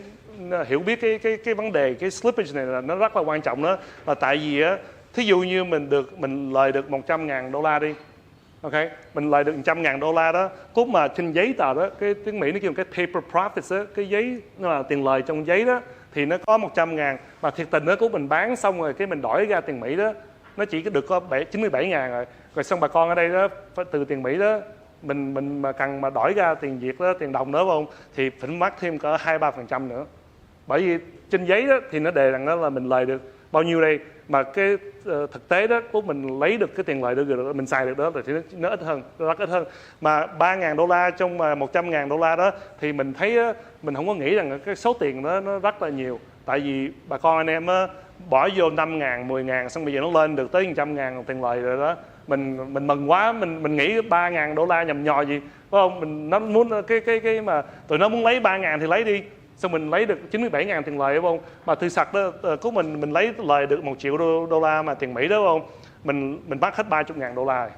hiểu biết cái vấn đề cái slippage này là nó rất là quan trọng đó. Là tại vì á, thí dụ như mình lời được $100,000 đi, ok, mình lời được $100,000 đó, cốt mà trên giấy tờ đó, cái tiếng Mỹ nó kêu cái paper profits đó, cái giấy nó là tiền lời trong giấy đó, thì nó có 100.000, mà thiệt tình đó cốt mình bán xong rồi cái mình đổi ra tiền Mỹ đó, nó chỉ được có 97.000 rồi xong bà con ở đây đó từ tiền Mỹ đó mình mà cần mà đổi ra tiền Việt đó, tiền đồng nữa phải không, thì phải mất thêm cỡ 2-3% nữa. Bởi vì trên giấy đó thì nó đề rằng đó là mình lời được bao nhiêu đây, mà cái thực tế đó lúc mình lấy được cái tiền lời được mình xài được đó thì nó ít hơn, nó rất ít hơn. Mà $3,000 trong $100,000 đó thì mình thấy đó, mình không có nghĩ rằng cái số tiền đó nó rất là nhiều. Tại vì bà con anh em á, bỏ vô 5.000, 10.000 xong bây giờ nó lên được tới 100.000 tiền lời rồi đó. Mình mừng quá, mình nghĩ $3,000 nhầm nhò gì, phải không? Nó muốn cái mà tụi nó muốn lấy 3.000 thì lấy đi. Xong mình lấy được 97.000 tiền lời, đúng không? Mà thực sự đó, của mình lấy lời được $1 triệu mà tiền Mỹ đó, đúng không? Mình bắt hết $30,000.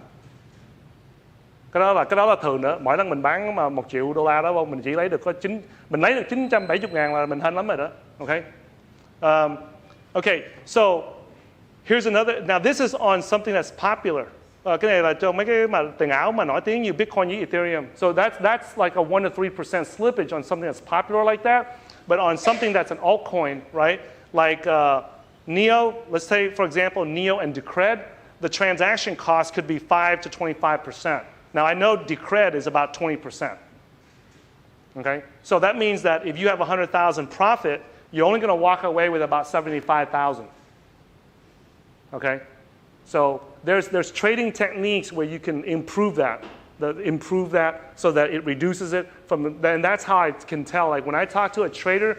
Cái đó là thường nữa. Mỗi lần mình bán mà $1 triệu đó, đúng không? Mình chỉ lấy được mình lấy được 970.000 là mình hên lắm rồi đó. Okay. Okay. So here's another. Now this is on something that's popular. Cái này là cho mấy cái mà tiền ảo mà nổi tiếng như Bitcoin với Ethereum. So that's like a 1 to 3% slippage on something that's popular like that. But on something that's an altcoin, right? Like Neo, let's say for example Neo and Decred, the transaction cost could be 5 to 25%. Now I know Decred is about 20%. Okay? So that means that if you have 100,000 profit, you're only going to walk away with about 75,000. Okay? So there's trading techniques where you can improve that so that it reduces it and that's how I can tell. Like when I talk to a trader,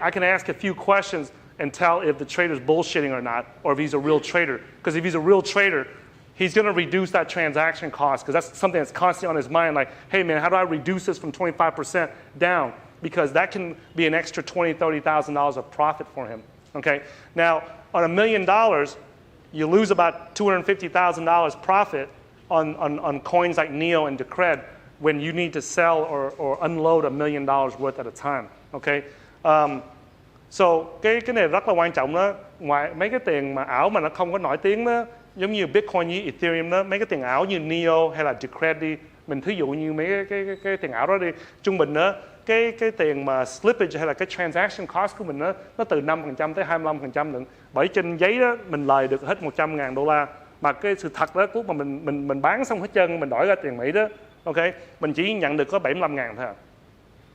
I can ask a few questions and tell if the trader's bullshitting or not, or if he's a real trader. Because if he's a real trader, he's going to reduce that transaction cost, because that's something that's constantly on his mind. Like, hey man, how do I reduce this from 25% down? Because that can be an extra $20,000, $30,000 of profit for him. Okay. Now on $1 million, you lose about $250,000 profit on coins like Neo and Decred when you need to sell or unload $1 million worth at a time. Okay. So cái này rất là quan trọng đó. Ngoài mấy cái tiền mà ảo mà nó không có nổi tiếng đó, giống như Bitcoin với Ethereum đó, mấy cái tiền ảo như Neo hay là Decred đi, mình thí dụ như mấy cái tiền ảo đó đi, trung bình đó, cái tiền mà slippage hay là cái transaction cost của mình đó, nó từ 5% tới 25% nữa. Bởi trên giấy đó mình lời được hết $100,000, mà cái sự thật đó lúc mà mình bán xong hết trơn, mình đổi ra tiền Mỹ đó, ok, mình chỉ nhận được có 75.000 thôi.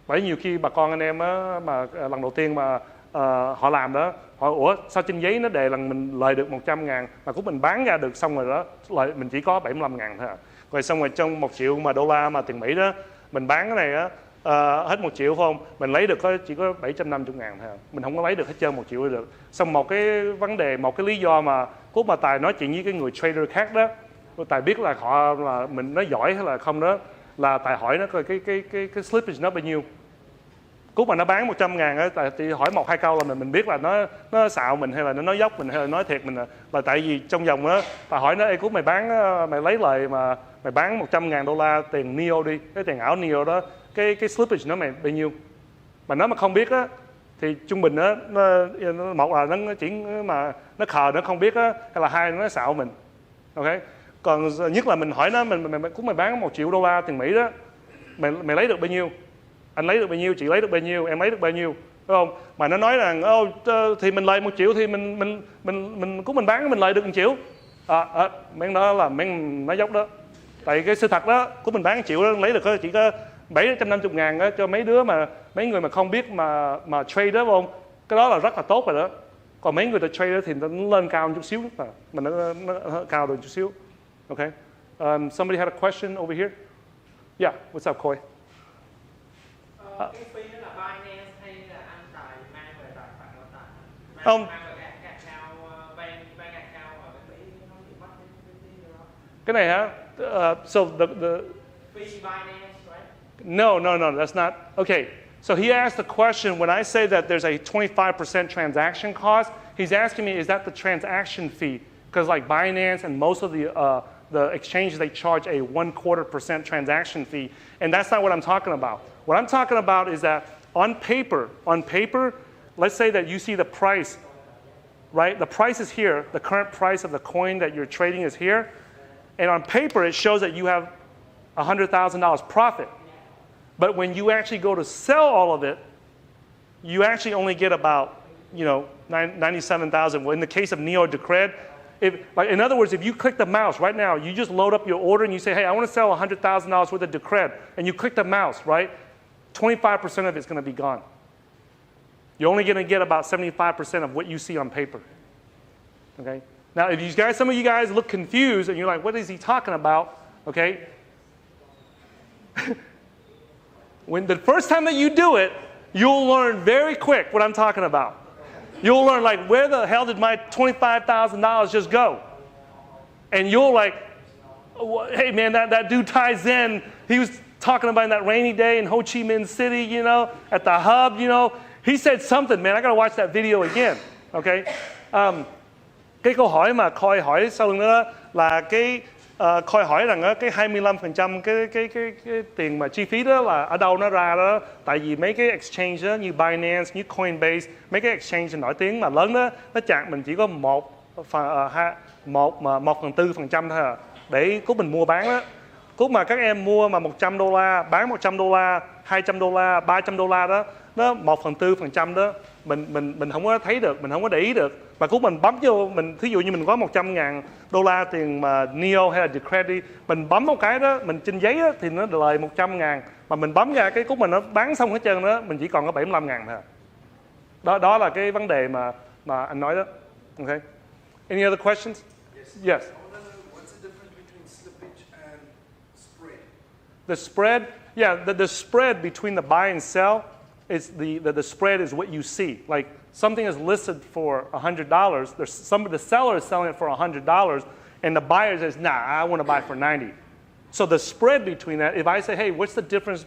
Bởi nhiều khi bà con anh em á, mà lần đầu tiên mà họ làm đó, hỏi ủa sao trên giấy nó đề là mình lời được 100.000 mà cũng mình bán ra được xong rồi đó, lời mình chỉ có 75.000 thôi. Rồi xong rồi trong $1 triệu mà tiền Mỹ đó, mình bán cái này á, hết 1 triệu phải không? Mình lấy được chỉ có 750.000 thôi. Mình không có lấy được hết trơn 1 triệu được. Xong một cái vấn đề, một cái lý do mà lúc mà Tài nói chuyện với cái người trader khác đó, Tài biết là họ là mình nói giỏi hay là không đó, là Tài hỏi nó coi cái slippage nó bao nhiêu. Cúc mà nó bán 100.000 á, thì hỏi 1-2 câu là mình biết là nó xạo mình hay là nó nói dốc mình hay là nói thiệt mình là tại vì trong vòng đó Tài hỏi nó, ê Cúc mày bán mày lấy lời mà mày bán $100,000 tiền Neo đi, cái tiền ảo Neo đó, cái slippage nó mày bao nhiêu. Mà nó mà không biết á thì trung bình á, một là nó chỉ mà nó khờ nó không biết á, hay là hai nó xạo mình. Ok. Còn nhất là mình hỏi nó, Cúc mày bán $1 triệu tiền Mỹ đó, mày lấy được bao nhiêu? Anh lấy được bao nhiêu, chị lấy được bao nhiêu, em lấy được bao nhiêu, đúng không? Mà nó nói rằng thì mình lời 1 triệu thì mình bán mình lời được 1 triệu. Mấy đó là mấy nói dốc đó. Tại cái sự thật đó, của mình bán 1 triệu đó lấy được chỉ có 750.000 đó, cho mấy đứa mà mấy người mà không biết mà trade đó, đúng không? Cái đó là rất là tốt rồi đó. Còn mấy người ta trade đó thì nó lên cao một chút xíu, mà nó cao được một chút xíu. Okay. Somebody had a question over here. Yeah, what's up, Coy? Cái phí đó là Binance hay là anh Tài mang về tài khoản của Tài? Không. Mang về cái account, bank account ở bên Mỹ nó bị mất cái phí đó. Cái này hả? So the Phí Binance, right? No, that's not. Okay. So he asked the question, when I say that there's a 25% transaction cost, he's asking me, is that the transaction fee? Because like Binance and most of the exchanges, they charge a 1/4% transaction fee. And that's not what I'm talking about. What I'm talking about is that on paper, let's say that you see the price, right? The price is here. The current price of the coin that you're trading is here. And on paper, it shows that you have $100,000 profit. But when you actually go to sell all of it, you actually only get about, 97,000. Well, in the case of Neo Decred, Like in other words, if you click the mouse right now, you just load up your order and you say, hey, I want to sell $100,000 worth of Decred, and you click the mouse, right? 25% of it's going to be gone. You're only going to get about 75% of what you see on paper. Okay? Now, if you guys, some of you guys look confused and you're like, what is he talking about? Okay? When the first time that you do it, you'll learn very quick what I'm talking about. You'll learn, like, where the hell did my $25,000 just go? And you'll like, hey, man, that dude Tai Zen, he was talking about that rainy day in Ho Chi Minh City, you know, at the hub, you know. He said something, man. I got to watch that video again. Okay? Cái câu hỏi mà Khôi hỏi sau lưng đó là Khôi hỏi rằng cái 25% cái tiền mà chi phí đó là ở đâu nó ra đó. Tại vì mấy cái exchange đó như Binance, như Coinbase, mấy cái exchange nổi tiếng mà lớn đó, nó chặn mình chỉ có 1/4% thôi à. Để cú mình mua bán đó. Cú mà các em mua mà $100, bán $100, $200, $300 đó, nó 1/4% đó, mình không có thấy được, mình không có để ý được. Mà cú mình bấm vô, mình thí dụ như mình có $100,000 tiền mà NEO hay là Decred, mình bấm một cái đó, mình trên giấy đó, thì nó lời 100,000, mà mình bấm ra cái cú mình nó bán xong hết trơn đó, mình chỉ còn có 75,000 thôi. Đó là cái vấn đề mà anh nói đó. Okay. Any other questions? Yes. What's the difference between slippage and spread? The spread, yeah, the spread between the buy and sell is the spread is what you see. Like something is listed for $100. The seller is selling it for $100, and the buyer says, "Nah, I want to buy for 90." So the spread between that, if I say, "Hey, what's the difference?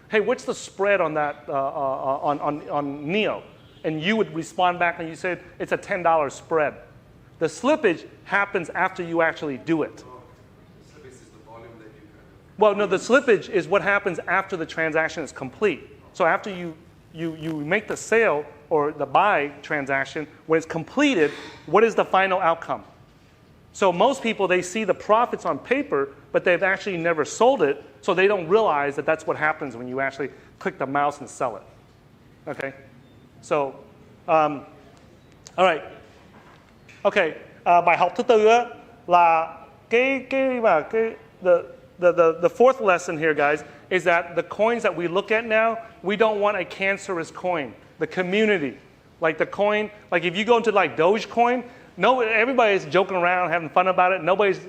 Hey, what's the spread on that on NEO?" and you would respond back and you said it's a $10 spread. The slippage happens after you actually do it. Slippage is the volume that you have. Well, no, the slippage is what happens after the transaction is complete. So after you make the sale or the buy transaction, when it's completed, what is the final outcome? So most people, they see the profits on paper, but they've actually never sold it, so they don't realize that that's what happens when you actually click the mouse and sell it. Okay? So, all right. Okay, bài học thứ tư á, là the fourth lesson here, guys, is that the coins that we look at now, we don't want a cancerous coin. The community, like the coin, like if you go into like Dogecoin, everybody's joking around, having fun about it. Nobody's,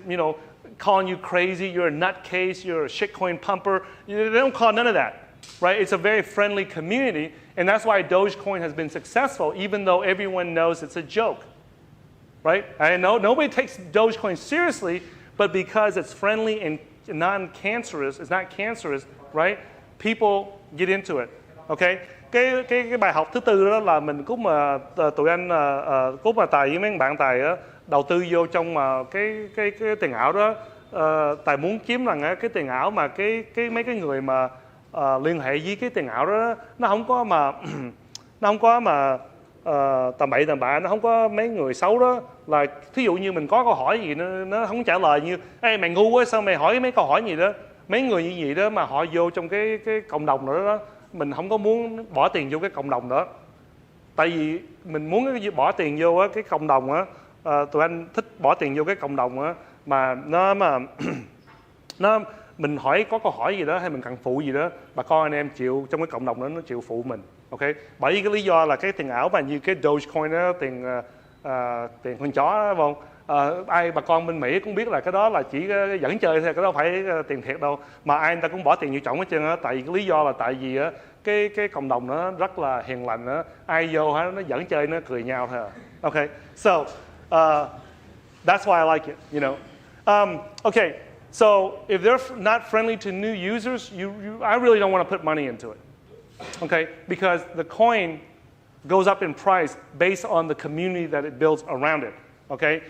calling you crazy. You're a nutcase. You're a shitcoin pumper. They don't call none of that, right? It's a very friendly community, and that's why Dogecoin has been successful, even though everyone knows it's a joke, right? I know nobody takes Dogecoin seriously, but because it's friendly and non-cancerous, it's not cancerous, right? People get into it, okay? Cái bài học thứ tư đó là mình cũng mà tụi anh cũng mà Tài với mấy bạn Tài á, đầu tư vô trong mà cái tiền ảo đó. Tài muốn kiếm rằng cái tiền ảo mà mấy cái người mà liên hệ với cái tiền ảo đó, nó không có mà tầm bậy tầm bạ, nó không có mấy người xấu đó. Là thí dụ như mình có câu hỏi gì nó không trả lời, như ê mày ngu quá sao mày hỏi mấy câu hỏi gì đó, mấy người như vậy đó mà họ vô trong cái cộng đồng đó, mình không có muốn bỏ tiền vô cái cộng đồng đó. Tại vì mình muốn bỏ tiền vô cái cộng đồng á, tụi anh thích bỏ tiền vô cái cộng đồng á mà mình hỏi có câu hỏi gì đó hay mình cần phụ gì đó, bà con anh em chịu trong cái cộng đồng đó nó chịu phụ mình, ok? Bởi vì cái lý do là cái tiền ảo mà như cái Dogecoin đó, tiền con chó đó, không? Ai bà con bên Mỹ cũng biết là cái đó là chỉ dẫn chơi thôi, cái đó phải tiền thiệt đâu, mà ai người ta cũng bỏ tiền vô trọng hết trơn á. Tại vì cái lý do là tại vì á cái cộng đồng nó rất là hiền lành á, ai vô nó dẫn chơi nó cười nhau thôi. Okay, so that's why I like it, okay, so if they're not friendly to new users, I really don't want to put money into it, okay, because the coin goes up in price based on the community that it builds around it, okay.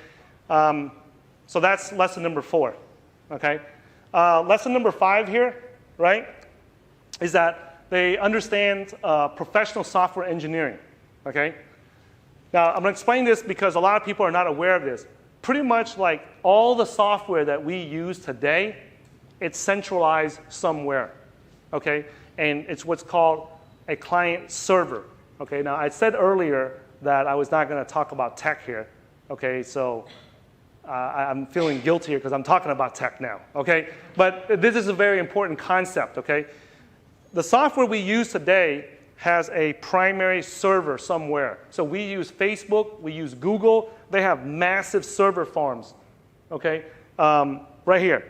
So that's lesson number 4, okay. Lesson number 5 here, right, is that they understand professional software engineering, okay? Now, I'm going to explain this because a lot of people are not aware of this. Pretty much like all the software that we use today, it's centralized somewhere, okay? And it's what's called a client server, okay? Now, I said earlier that I was not going to talk about tech here, okay? So I'm feeling guilty here because I'm talking about tech now, okay? But this is a very important concept, okay? The software we use today has a primary server somewhere. So we use Facebook, we use Google. They have massive server farms, okay? Right here.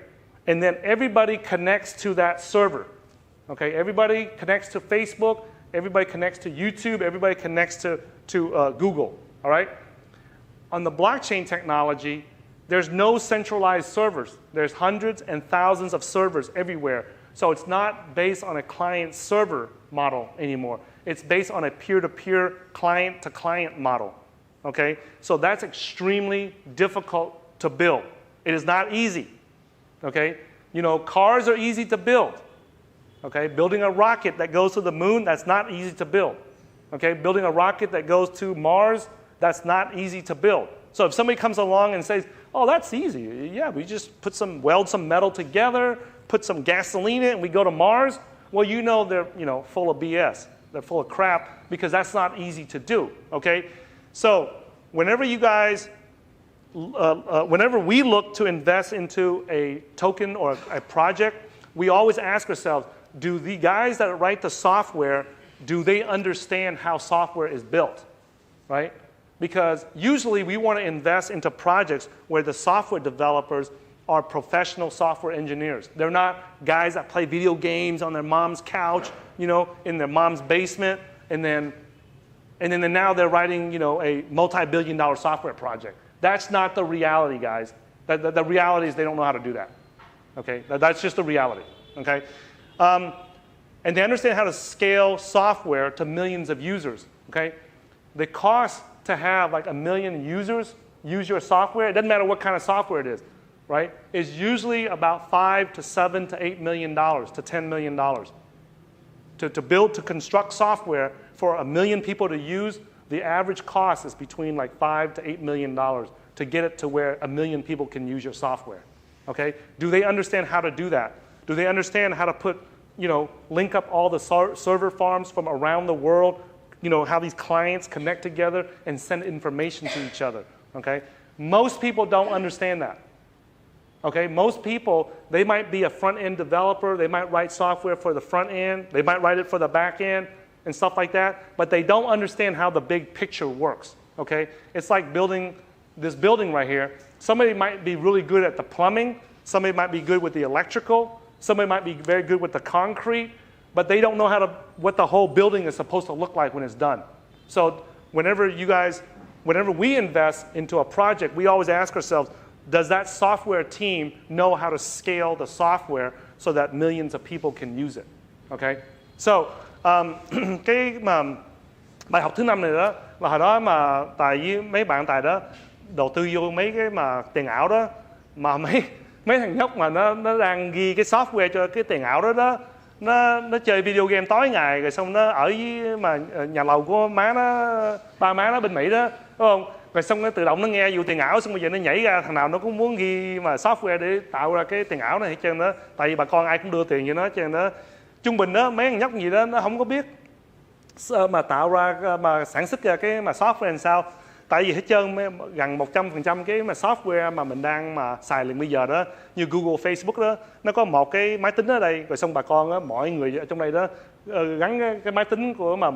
And then everybody connects to that server, okay? Everybody connects to Facebook, everybody connects to YouTube, everybody connects to Google, all right? On the blockchain technology, there's no centralized servers. There's hundreds and thousands of servers everywhere. So it's not based on a client-server model anymore. It's based on a peer-to-peer, client-to-client model, okay? So that's extremely difficult to build. It is not easy, okay? You know, cars are easy to build, okay? Building a rocket that goes to the moon, that's not easy to build, okay? Building a rocket that goes to Mars, that's not easy to build. So if somebody comes along and says, oh, that's easy. Yeah, we just weld some metal together, put some gasoline in it, and we go to Mars. Well, you know they're full of BS. They're full of crap because that's not easy to do, okay? So whenever you guys, whenever we look to invest into a token or a project, we always ask ourselves, do the guys that write the software, do they understand how software is built, right? Because usually we want to invest into projects where the software developers are professional software engineers. They're not guys that play video games on their mom's couch, in their mom's basement, and then now they're writing, a multi-billion-dollar software project. That's not the reality, guys. The reality is they don't know how to do that. Okay, that's just the reality. Okay, and they understand how to scale software to millions of users. Okay, the cost to have like 1 million users use your software, it doesn't matter what kind of software it is, right? Is usually about $5 to $7 to $8 million to $10 million. To construct software for 1 million people to use, the average cost is between like $5 to $8 million to get it to where 1 million people can use your software. Okay? Do they understand how to do that? Do they understand how to put, link up all the server farms from around the world? How these clients connect together and send information to each other, okay? Most people don't understand that, okay? Most people, they might be a front-end developer. They might write software for the front end. They might write it for the back end and stuff like that, but they don't understand how the big picture works, okay? It's like building this building right here. Somebody might be really good at the plumbing. Somebody might be good with the electrical. Somebody might be very good with the concrete. But they don't know what the whole building is supposed to look like when it's done. So whenever we invest into a project, we always ask ourselves, does that software team know how to scale the software so that millions of people can use it? Okay? So, cái mà bài học thứ 5 này đó, là hồi đó mà Tài với mấy bạn Tài đó đầu tư vô mấy cái mà tiền ảo đó, mà mấy thằng nhóc mà nó đang ghi cái software cho cái tiền ảo đó đó, nó chơi video game tối ngày, rồi xong nó ở với mà nhà lầu của ba má nó bên Mỹ đó, đúng không? Rồi xong nó tự động nó nghe vụ tiền ảo, xong bây giờ nó nhảy ra, thằng nào nó cũng muốn ghi mà software để tạo ra cái tiền ảo này hết trơn đó. Tại vì bà con ai cũng đưa tiền cho nó hết trơn đó. Trung bình đó mấy thằng nhóc gì đó nó không có biết mà tạo ra, mà sản xuất ra cái mà software làm sao. Tại vì hết trơn gần 100% cái mà software mà mình đang mà xài liền bây giờ đó, như Google, Facebook đó, nó có một cái máy tính ở đây, rồi xong bà con đó, mọi người ở trong đây đó gắn cái máy tính của mà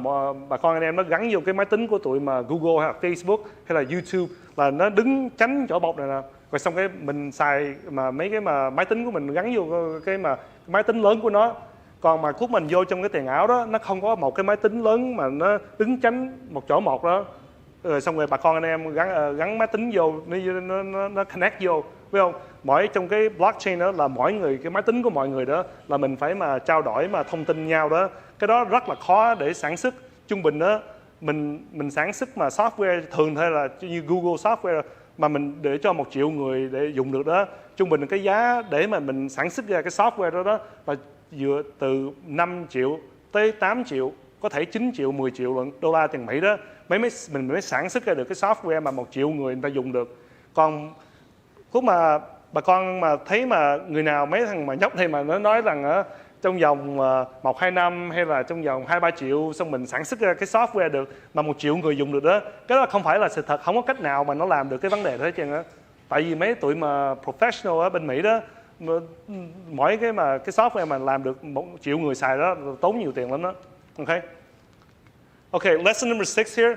bà con anh em nó gắn vô cái máy tính của tụi mà Google hay là Facebook hay là YouTube, là nó đứng tránh chỗ bọc này nè. Rồi xong cái mình xài mà mấy cái mà máy tính của mình gắn vô cái mà máy tính lớn của nó. Còn mà lúc mình vô trong cái tiền ảo đó, nó không có một cái máy tính lớn mà nó đứng tránh một chỗ một đó. Rồi xong rồi bà con anh em gắn máy tính vô, nó connect vô, phải không? Mỗi trong cái blockchain đó là mỗi người, cái máy tính của mọi người đó là mình phải mà trao đổi mà thông tin nhau đó. Cái đó rất là khó để sản xuất. Trung bình đó mình sản xuất mà software thường thôi là như Google software mà mình để cho 1 triệu người để dùng được đó. Trung bình cái giá để mà mình sản xuất ra cái software đó là dựa từ 5 triệu tới 8 triệu, có thể 9 triệu, 10 triệu đô la tiền Mỹ đó. Mình mới sản xuất ra được cái software mà 1 triệu người ta dùng được. Còn lúc mà bà con mà thấy mà người nào, mấy thằng mà nhóc này mà nó nói rằng trong vòng 1-2 năm hay là trong vòng 2-3 triệu xong mình sản xuất ra cái software được mà 1 triệu người dùng được đó, cái đó không phải là sự thật. Không có cách nào mà nó làm được cái vấn đề đó hết trơn á. Tại vì mấy tụi mà professional ở bên Mỹ đó, mỗi cái software mà làm được 1 triệu người xài đó tốn nhiều tiền lắm đó. Okay, lesson number 6 here.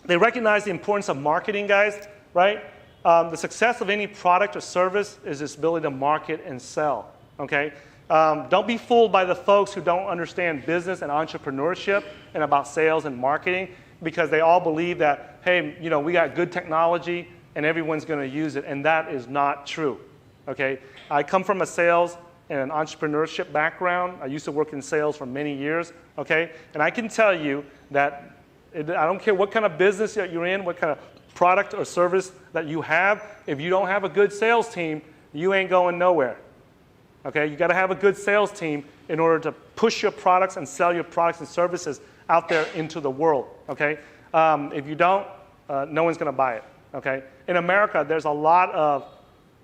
They recognize the importance of marketing, guys, right? The success of any product or service is its ability to market and sell, okay? Don't be fooled by the folks who don't understand business and entrepreneurship and about sales and marketing, because they all believe that, hey, you know, we got good technology and everyone's going to use it, and that is not true, okay? I come from a sales and an entrepreneurship background. I used to work in sales for many years, okay? And I can tell you that I don't care what kind of business that you're in, what kind of product or service that you have, if you don't have a good sales team, you ain't going nowhere, okay? You got to have a good sales team in order to push your products and sell your products and services out there into the world, okay? If you don't, no one's going to buy it, okay? In America, there's a lot of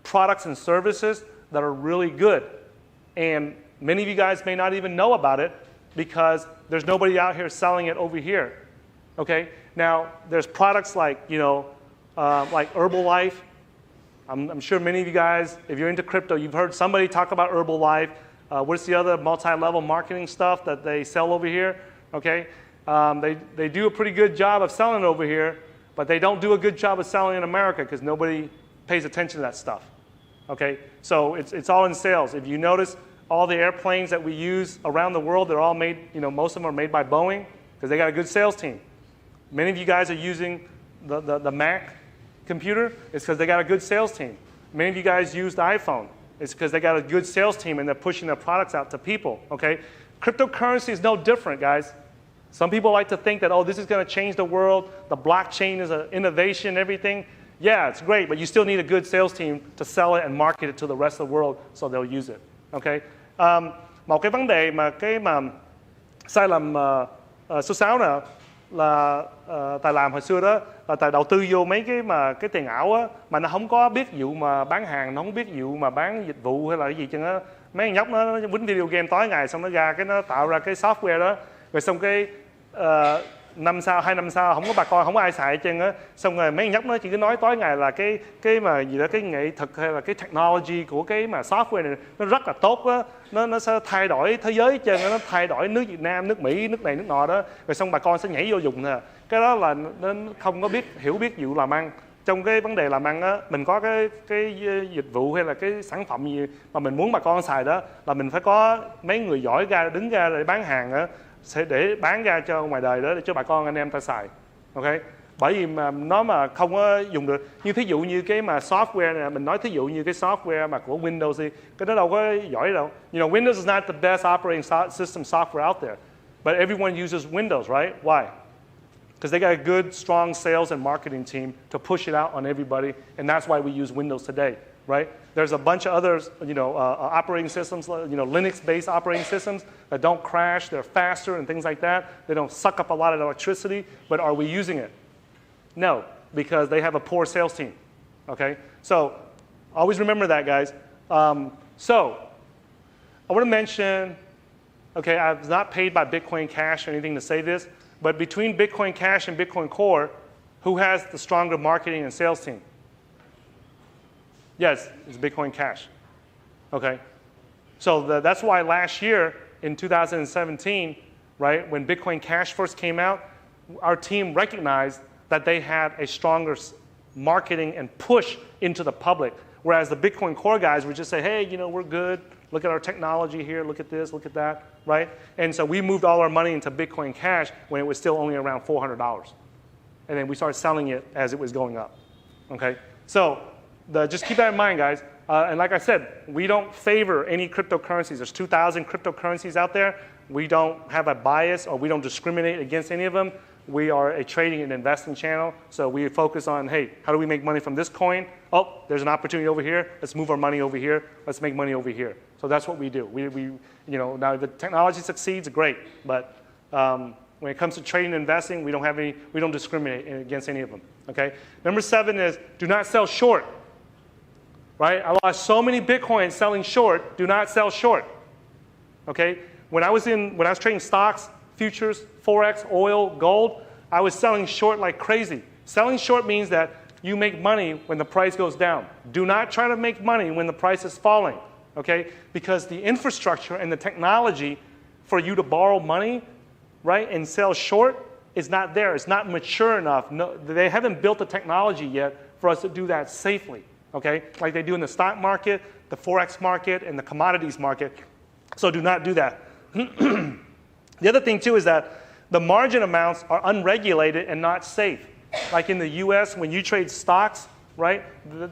products and services that are really good, and many of you guys may not even know about it because there's nobody out here selling it over here, okay? Now, there's products like, you know, like Herbalife. I'm sure many of you guys, if you're into crypto, you've heard somebody talk about Herbalife. What's the other multi-level marketing stuff that they sell over here? Okay, they do a pretty good job of selling it over here, but they don't do a good job of selling in America because nobody pays attention to that stuff. Okay, so it's all in sales. If you notice, all the airplanes that we use around the world, they're all made, you know, most of them are made by Boeing because they got a good sales team. Many of you guys are using the Mac computer. It's because they got a good sales team. Many of you guys use the iPhone. It's because they got a good sales team and they're pushing their products out to people, okay? Cryptocurrency is no different, guys. Some people like to think that, oh, this is going to change the world. The blockchain is an innovation, everything. Yeah, it's great, but you still need a good sales team to sell it and market it to the rest of the world so they'll use it, okay? Một cái vấn đề mà sai lầm số 6 nè là Tài làm hồi xưa đó là Tài đầu tư vô mấy cái tiền ảo á, mà nó không có biết vụ mà bán hàng, nó không biết vụ mà bán dịch vụ hay là cái gì chứ á. Mấy thằng nhóc nó quýnh video game tối ngày xong nó ra cái nó tạo ra cái software đó, rồi xong cái 2 năm sau không có bà con, không có ai xài hết trơn á, xong rồi mấy thằng nhóc nó chỉ cứ nói tối ngày là cái mà gì đó, cái nghệ thuật hay là cái technology của cái mà software này nó rất là tốt á, nó sẽ thay đổi thế giới hết trơn, nó thay đổi nước Việt Nam, nước Mỹ, nước này nước nọ đó, rồi xong bà con sẽ nhảy vô dùng nè. Cái đó là nó không có hiểu biết vụ làm ăn. Trong cái vấn đề làm ăn á, mình có cái dịch vụ hay là cái sản phẩm gì mà mình muốn bà con xài đó, là mình phải có mấy người giỏi ra đứng ra để bán hàng á, sẽ để bán ra cho ngoài đời đó để cho bà con anh em ta xài, ok? Bởi vì mà nó mà không có dùng được, như thí dụ như cái mà software này, mình nói thí dụ như cái software mà của Windows đi, cái đó đâu có giỏi đâu. You know, Windows is not the best operating system software out there, but everyone uses Windows, right? Why? Because they got a good, strong sales and marketing team to push it out on everybody, and that's why we use Windows today, right? There's a bunch of other, you know, operating systems, you know, Linux-based operating systems that don't crash, they're faster and things like that. They don't suck up a lot of electricity, but are we using it? No, because they have a poor sales team, okay? So always remember that, guys. So I want to mention, okay, I was not paid by Bitcoin Cash or anything to say this, but between Bitcoin Cash and Bitcoin Core, who has the stronger marketing and sales team? Yes, it's Bitcoin Cash. Okay. So that's why last year in 2017, right, when Bitcoin Cash first came out, our team recognized that they had a stronger marketing and push into the public. Whereas the Bitcoin Core guys would just say, hey, you know, we're good. Look at our technology here. Look at this. Look at that. Right? And so we moved all our money into Bitcoin Cash when it was still only around $400. And then we started selling it as it was going up. Okay? So just keep that in mind, guys. And like I said, we don't favor any cryptocurrencies. There's 2,000 cryptocurrencies out there. We don't have a bias or we don't discriminate against any of them. We are a trading and investing channel, so we focus on, hey, how do we make money from this coin? Oh, there's an opportunity over here. Let's move our money over here. Let's make money over here. So that's what we do. We you know, now if the technology succeeds, great. But when it comes to trading and investing, we don't discriminate against any of them. Okay. Number 7 is do not sell short. Right? I lost so many Bitcoins selling short. Do not sell short. Okay. When I was trading stocks, futures, forex, oil, gold, I was selling short like crazy. Selling short means that you make money when the price goes down. Do not try to make money when the price is falling, okay? Because the infrastructure and the technology for you to borrow money, right, and sell short is not there. It's not mature enough. No, they haven't built the technology yet for us to do that safely, okay? Like they do in the stock market, the Forex market, and the commodities market. So do not do that. The other thing too is that the margin amounts are unregulated and not safe. Like in the US, when you trade stocks, right?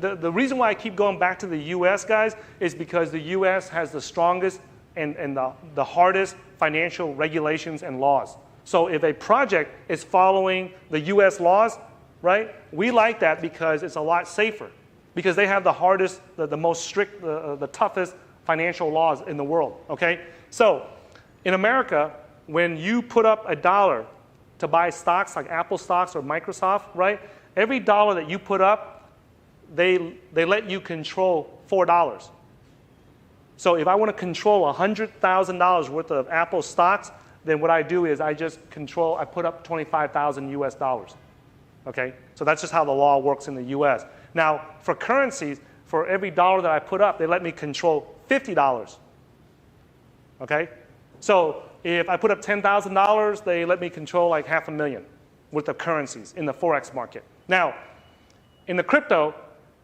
The reason why I keep going back to the US, guys, is because the US has the strongest and the hardest financial regulations and laws. So if a project is following the US laws, right? We like that because it's a lot safer. Because they have the hardest, the most strict, the toughest financial laws in the world, okay? So in America, when you put up $1 to buy stocks like Apple stocks or Microsoft, right? Every dollar that you put up, they let you control $4. So if I want to control $100,000 worth of Apple stocks, then what I do is I put up 25,000 US dollars. Okay? So that's just how the law works in the US. Now, for currencies, for every dollar that I put up, they let me control $50. Okay? So if I put up $10,000, they let me control like $500,000 worth of currencies in the Forex market. Now, in the crypto,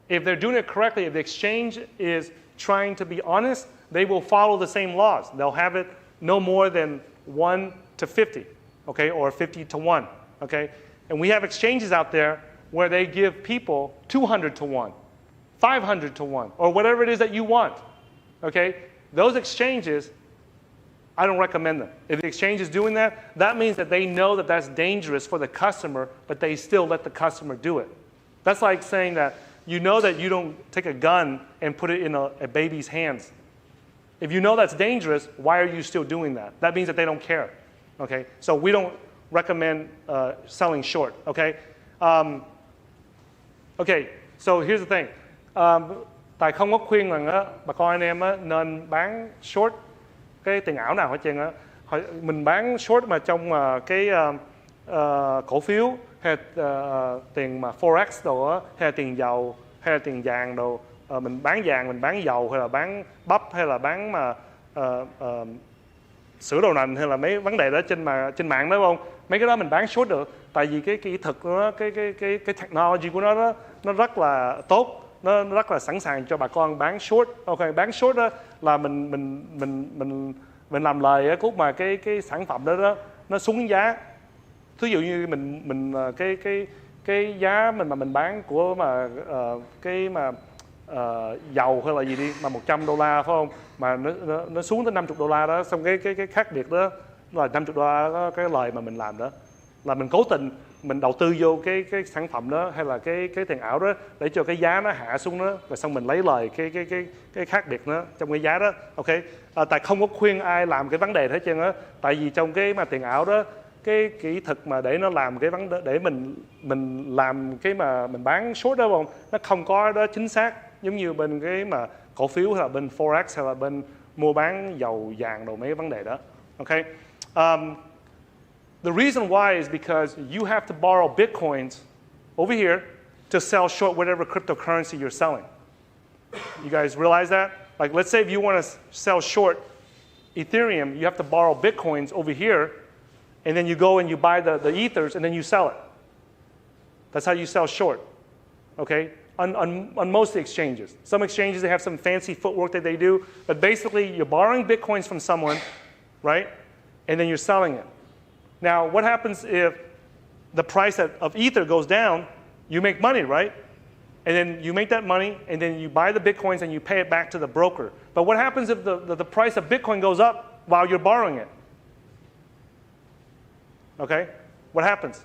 if they're doing it correctly, if the exchange is trying to be honest, they will follow the same laws. They'll have it no more than 1 to 50, okay, or 50 to 1, okay? And we have exchanges out there where they give people 200 to 1, 500 to 1, or whatever it is that you want, okay? Those exchanges, I don't recommend them. If the exchange is doing that, that means that they know that that's dangerous for the customer, but they still let the customer do it. That's like saying that you know that you don't take a gun and put it in a baby's hands. If you know that's dangerous, why are you still doing that? That means that they don't care, okay? So we don't recommend selling short, okay? Okay, so here's the thing. Tài không có khuyên rằng bà con anh em nên bán short cái tiền ảo nào hết trơn á. Mình bán short mà trong cái cổ phiếu hay tiền mà forex đồ á, hay là tiền dầu hay là tiền vàng đồ, mình bán vàng, mình bán dầu hay là bán bắp hay là bán mà sữa đậu nành hay là mấy vấn đề đó trên mạng đó không? Mấy cái đó mình bán short được, tại vì cái kỹ thuật của nó, cái technology của nó rất là tốt. Nó rất là sẵn sàng cho bà con bán short. Ok, bán short đó là mình làm lời á, cút mà cái sản phẩm đó nó xuống giá. Thí dụ như mình cái giá mình bán của mà cái mà dầu hay là gì đi mà $100 phải không? Mà nó xuống tới $50 đó, xong cái khác biệt đó là $50 đó, cái lời mà mình làm đó là mình cố tình mình đầu tư vô cái sản phẩm đó hay là cái tiền ảo đó để cho cái giá nó hạ xuống đó, và xong mình lấy lời cái khác biệt đó trong cái giá đó. Ok, tại không có khuyên ai làm cái vấn đề hết trơn á, tại vì trong cái mà tiền ảo đó, cái kỹ thuật mà để nó làm cái vấn đề để mình làm cái mà mình bán short đó không, nó không có đó chính xác giống như bên cái mà cổ phiếu hay là bên forex hay là bên mua bán dầu vàng đồ mấy cái vấn đề đó. Ok. The reason why is because you have to borrow bitcoins over here to sell short whatever cryptocurrency you're selling. You guys realize that? Like, let's say if you want to sell short Ethereum, you have to borrow bitcoins over here, and then you go and you buy the ethers, and then you sell it. That's how you sell short, okay? On most exchanges. Some exchanges, they have some fancy footwork that they do, but basically you're borrowing bitcoins from someone, right? And then you're selling it. Now, what happens if the price of Ether goes down? You make money, right? And then you make that money, and then you buy the Bitcoins and you pay it back to the broker. But what happens if the price of Bitcoin goes up while you're borrowing it? Okay? What happens?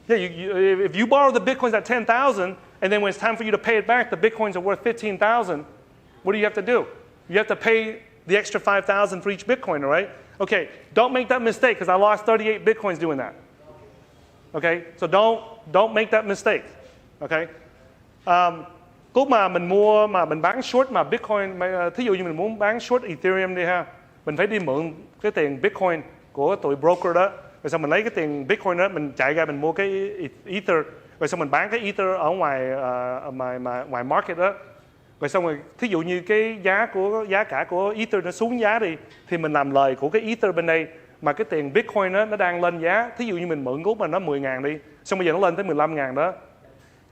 Yeah, if you borrow the Bitcoins at 10,000, and then when it's time for you to pay it back, the Bitcoins are worth 15,000, what do you have to do? You have to pay the extra 5,000 for each Bitcoin, all right? Okay, don't make that mistake because I lost 38 Bitcoins doing that. Okay, so don't make that mistake. Okay. Lúc mà mình mua mà mình bán short mà Bitcoin, thí dụ như mình muốn bán short Ethereum đi ha, mình phải đi mượn cái tiền Bitcoin của tụi broker đó, rồi xong mình lấy cái tiền Bitcoin đó mình chạy ra mình mua cái Ether, rồi xong mình bán cái Ether ở ngoài market đó, rồi xong rồi thí dụ như cái giá cả của Ether nó xuống giá đi thì mình làm lời của cái Ether bên đây, mà cái tiền Bitcoin nó đang lên giá, thí dụ như mình mượn cút mà nó 10.000 đi, xong bây giờ nó lên tới 15.000 đó,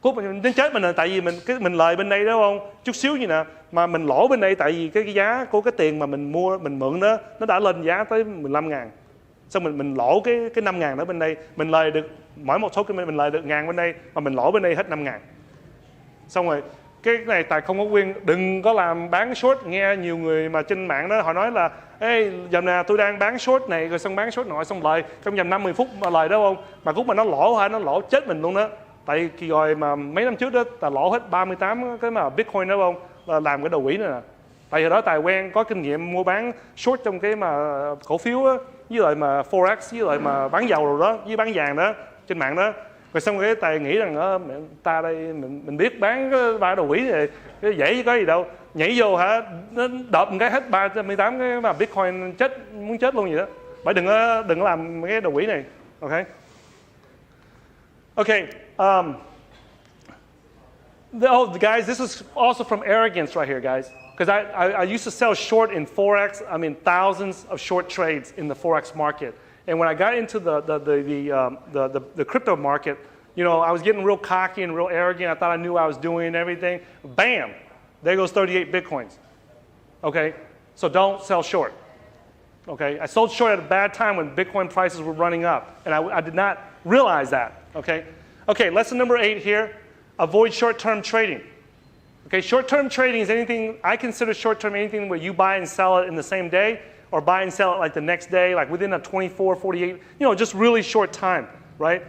cút mình đến chết mình là tại vì mình lời bên đây đó không chút xíu như nè, mà mình lỗ bên đây tại vì cái giá của cái tiền mà mình mượn đó nó đã lên giá tới 15.000, xong mình lỗ cái 5.000 đó bên đây, mình lời được mỗi một số cái mình lời được 1.000 bên đây mà mình lỗ bên đây hết 5.000. Xong rồi cái này Tài không có quyền, đừng có làm bán short. Nghe nhiều người mà trên mạng đó họ nói là ê giờ nào tôi đang bán short này rồi xong bán short nọ xong lời trong vòng 50 phút mà lời đó không, mà cũng mà nó lỗ hả, nó lỗ chết mình luôn đó. Tại kỳ rồi mà mấy năm trước đó Tài lỗ hết 38 cái mà Bitcoin đó không, là làm cái đầu quỷ nữa nè. Tại hồi đó Tài quen có kinh nghiệm mua bán short trong cái mà cổ phiếu á, với lại mà forex, với lại mà bán dầu rồi đó, với bán vàng đó trên mạng đó. Rồi xong cái Tài nghĩ rằng ta đây mình biết bán cái ba đầu quỷ này cái dễ chứ có gì đâu, nhảy vô hả nó đợp một cái hết 38 cái mà Bitcoin chết muốn chết luôn vậy đó. Bởi đừng có làm cái đầu quỷ này. Okay. Guys, this is also from arrogance right here, guys. Because I used to sell short in forex. I mean, thousands of short trades in the forex market. And when I got into the crypto market, you know, I was getting real cocky and real arrogant. I thought I knew what I was doing and everything. Bam! There goes 38 Bitcoins. Okay? So don't sell short. Okay? I sold short at a bad time when Bitcoin prices were running up. And I did not realize that. Okay? Okay, lesson number 8 here. Avoid short-term trading. Okay, short-term trading is anything, I consider short-term anything where you buy and sell it in the same day, or buy and sell it like the next day, like within a 24, 48, you know, just really short time, right?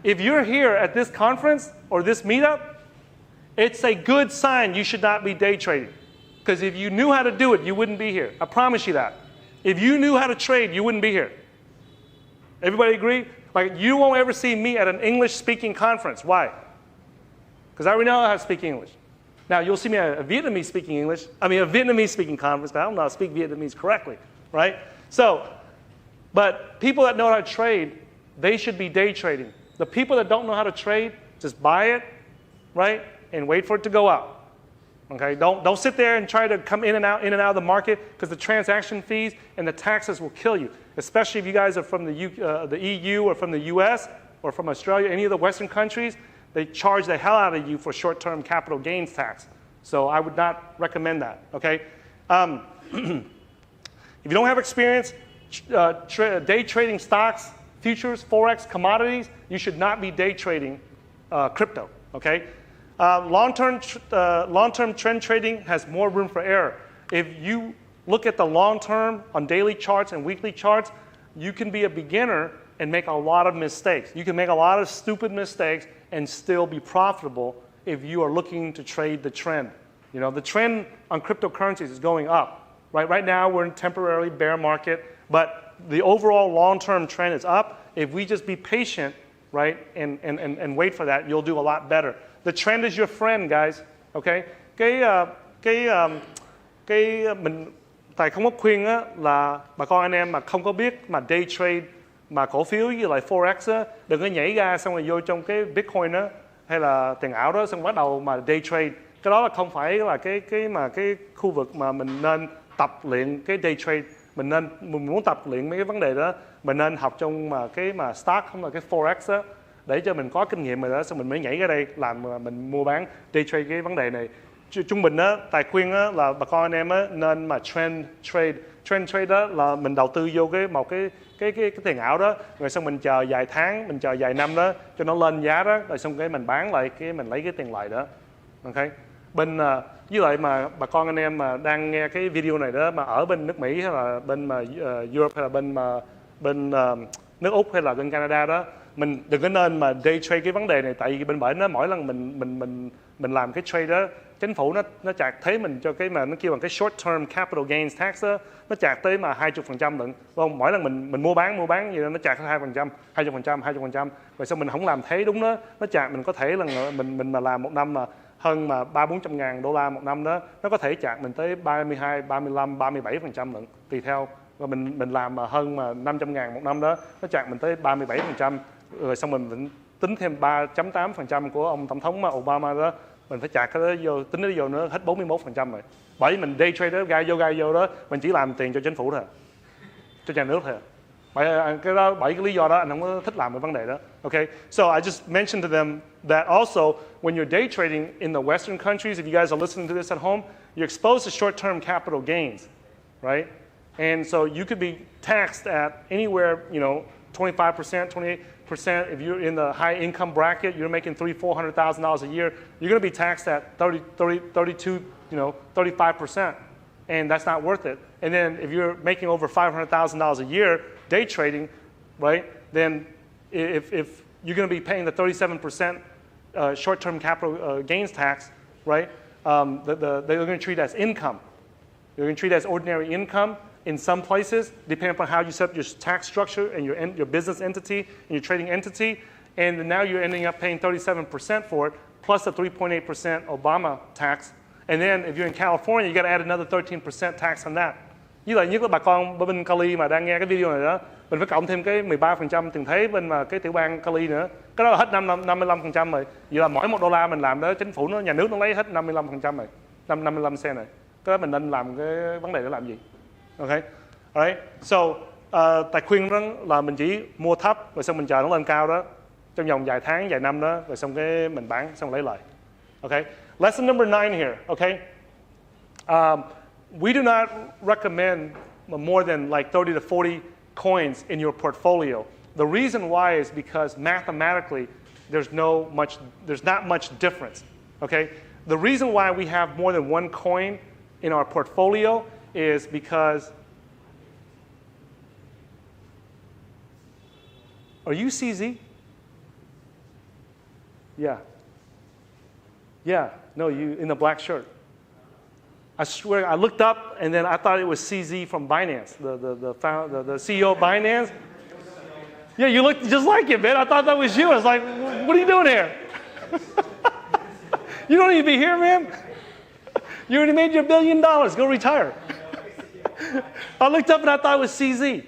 If you're here at this conference or this meetup, it's a good sign you should not be day trading. Because if you knew how to do it, you wouldn't be here. I promise you that. If you knew how to trade, you wouldn't be here. Everybody agree? Like, you won't ever see me at an English-speaking conference. Why? Because I already know how to speak English. Now, you'll see me at a Vietnamese-speaking conference, but I don't know how to speak Vietnamese correctly, right? So, but people that know how to trade, they should be day trading. The people that don't know how to trade, just buy it, right, and wait for it to go up. Okay, don't sit there and try to come in and out of the market, because the transaction fees and the taxes will kill you. Especially if you guys are from the EU or from the US or from Australia, any of the Western countries, they charge the hell out of you for short-term capital gains tax. So I would not recommend that. Okay, if you don't have experience day trading stocks, futures, forex, commodities, you should not be day trading crypto. Okay. Long-term trend trading has more room for error. If you look at the long-term on daily charts and weekly charts, you can be a beginner and make a lot of mistakes. You can make a lot of stupid mistakes and still be profitable if you are looking to trade the trend. You know, the trend on cryptocurrencies is going up. Right now, we're in a temporarily bear market, but the overall long-term trend is up. If we just be patient, right, and wait for that, you'll do a lot better. The trend is your friend, guys. Okay? Mình Tài không có khuyên á, là bà con anh em mà không có biết mà day trade mà cổ phiếu với lại forex á, đừng có nhảy ra xong rồi vô trong cái Bitcoin á hay là tiền ảo đó xong bắt đầu mà day trade. Cái đó là không phải là cái khu vực mà mình nên tập luyện cái day trade. Mình muốn tập luyện mấy cái vấn đề đó, mình nên học trong mà cái mà stock không là cái forex á, để cho mình có kinh nghiệm rồi đó, xong mình mới nhảy ra đây làm mình mua bán day trade cái vấn đề này. Trung bình á, Tài khuyên á là bà con anh em á nên mà trend trade đó là mình đầu tư vô cái tiền ảo đó, rồi xong mình chờ vài tháng, mình chờ vài năm đó cho nó lên giá đó, rồi xong cái mình bán lại cái mình lấy cái tiền lời đó. Ok. Với lại mà bà con anh em mà đang nghe cái video này đó mà ở bên nước Mỹ hay là bên mà Europe hay là bên nước Úc hay là bên Canada đó, mình đừng có nên mà day trade cái vấn đề này, tại vì bên bển nó mỗi lần mình làm cái trade đó, chính phủ nó chạc thế mình cho cái mà nó kêu bằng cái short term capital gains tax đó, nó chạc tới mà 20% lận. Không, mỗi lần mình mua bán gì đó, nó chạc 2%, 20%, rồi xong mình không làm thế đúng đó, nó chạc mình có thể là mình mà làm một năm mà hơn mà 300-400 ngàn đô la một năm đó, nó có thể chạc mình tới 32, 35, 37% lận, tùy theo. Và mình làm mà hơn mà 500 ngàn một năm đó, nó chạc mình tới 37%, rồi xong mình tính thêm 3.8% của ông tổng thống Obama đó, mình phải trả cái đó vô, tính nó vô nữa hết 41% rồi. Bởi vì mình day trade đó, gai vô đó, mình chỉ làm tiền cho chính phủ thôi, cho nhà nước thôi. Bởi cái lý do đó anh không có thích làm cái vấn đề đó. Okay, so I just mentioned to them that also when you're day trading in the Western countries, if you guys are listening to this at home, you're exposed to short-term capital gains, right? And so you could be taxed at anywhere, 25%, 28%. If you're in the high income bracket, you're making $300,000-$400,000 a year, you're going to be taxed at 32, 35%. And that's not worth it. And then if you're making over $500,000 a year day trading, right, then if you're going to be paying the 37% short-term capital gains tax, right, they're going to treat it as income. They're going to treat it as ordinary income in some places, depending upon how you set up your tax structure and your business entity and your trading entity. And now you're ending up paying 37% for it, plus the 3.8% Obama tax. And then if you're in California, you got to add another 13% tax on that. Với lại nhất là bà con bên Cali mà đang nghe cái video này đó, mình phải cộng thêm cái 13% tiền thuế bên mà cái tiểu bang Cali nữa. Cái đó là hết 55% rồi. Vậy là mỗi $1 mình làm đó, chính phủ nhà nước nó lấy hết 55% rồi, 55 cent rồi. Cái đó mình nên làm cái vấn đề để làm gì? Okay, alright. So tài khuyên đó là mình chỉ mua thấp rồi xong mình chờ nó lên cao đó trong vòng vài tháng, vài năm đó, rồi xong cái mình bán xong lấy lời. Okay. Lesson number 9 here. Okay. We do not recommend more than like 30 to 40 coins in your portfolio. The reason why is because mathematically there's not much difference. Okay. The reason why we have more than one coin in our portfolio is because, are you CZ? Yeah. Yeah, no, you in the black shirt. I swear, I looked up and then I thought it was CZ from Binance, the CEO of Binance. Yeah, you look just like it, man. I thought that was you. I was like, what are you doing here? You don't need to be here, man. You already made your $1 billion. Go retire. I looked up and I thought it was CZ.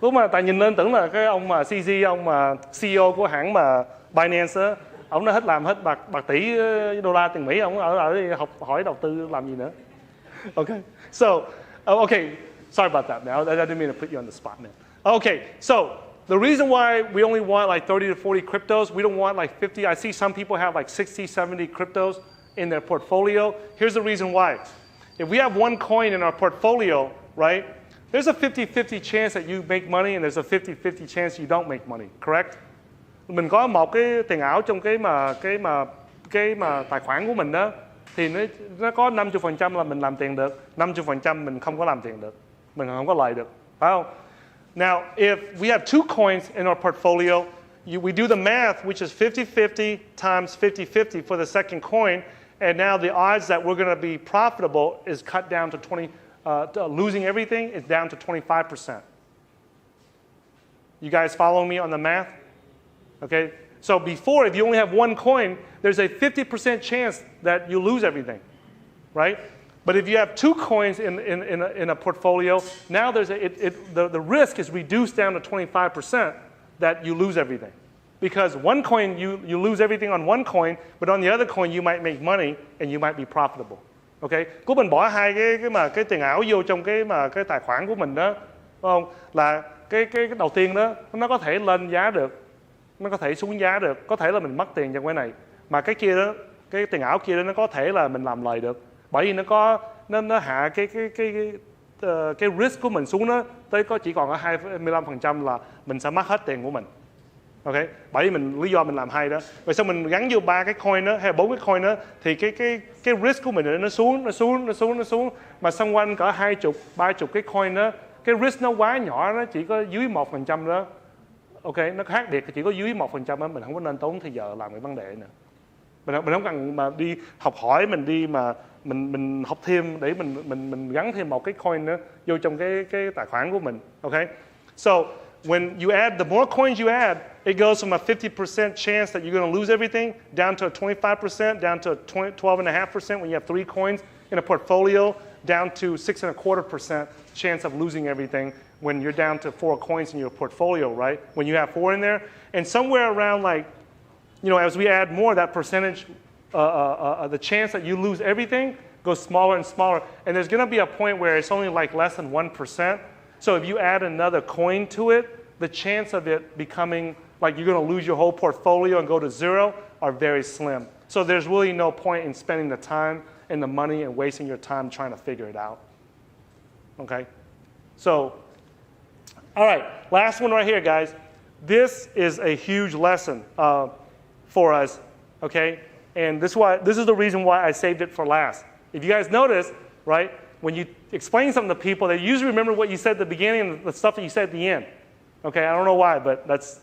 Lúc mà tại nhìn lên tưởng là cái ông mà CZ, ông mà CEO của hãng mà Binance á, ông đã làm hết bạc tỷ đô la tiền Mỹ, ông ở đây học hỏi đầu tư làm gì nữa. Okay, so okay, sorry about that, man. I didn't mean to put you on the spot, man. Okay, so the reason why we only want like 30 to 40 cryptos, we don't want like 50. I see some people have like 60, 70 cryptos in their portfolio. Here's the reason why. If we have one coin in our portfolio, right, there's a 50-50 chance that you make money and there's a 50-50 chance you don't make money, correct? Mình có một cái tiền ảo trong cái tài khoản của mình đó, thì nó có 50% là mình làm tiền được, 50% mình không có làm tiền được, mình không có lời được, phải không? Now, if we have two coins in our portfolio, we do the math, which is 50-50 times 50-50 for the second coin, and now the odds that we're going to be profitable is cut down to losing everything is down to 25%. You guys follow me on the math? Okay, so before, if you only have one coin, there's a 50% chance that you lose everything, right? But if you have two coins in a portfolio, now the risk is reduced down to 25% that you lose everything. Because one coin, you lose everything on one coin, but on the other coin, you might make money and you might be profitable. Okay? Của mình bỏ hai cái tiền ảo vô trong cái tài khoản của mình đó, phải không? Là cái đầu tiên đó, nó có thể lên giá được, nó có thể xuống giá được, có thể là mình mất tiền trong cái này, mà cái kia đó, cái tiền ảo kia đó nó có thể là mình làm lời được, bởi vì nó hạ cái risk của mình xuống đó tới chỉ còn có 25% là mình sẽ mất hết tiền của mình. Ok, bởi vì lý do mình làm hay đó. Rồi sau mình gắn vô 3 cái coin đó hay 4 cái coin đó thì cái risk của mình nó xuống mà xung quanh cỡ 20, 30 cái coin đó, cái risk nó quá nhỏ, nó chỉ có dưới 1% đó. Ok, nó khác biệt chỉ có dưới 1% đó, mình không có nên tốn thời giờ làm cái vấn đề nữa. Mình không cần mà đi học hỏi, mình đi mà mình học thêm để mình gắn thêm một cái coin nữa vô trong cái tài khoản của mình. Ok, so when you add, the more coins you add, it goes from a 50% chance that you're going to lose everything down to a 25%, down to 12.5% when you have 3 coins in a portfolio, down to 6.25% chance of losing everything when you're down to 4 coins in your portfolio, right? When you have 4 in there. And somewhere around like, as we add more, that percentage, the chance that you lose everything goes smaller and smaller. And there's going to be a point where it's only like less than 1%. So if you add another coin to it, the chance of it becoming like you're going to lose your whole portfolio and go to 0 are very slim. So there's really no point in spending the time and the money and wasting your time trying to figure it out. Okay? So, all right, last one right here, guys. This is a huge lesson for us, okay? And this is the reason why I saved it for last. If you guys notice, right, when you explain something to people, they usually remember what you said at the beginning and the stuff that you said at the end. Okay, I don't know why, but that's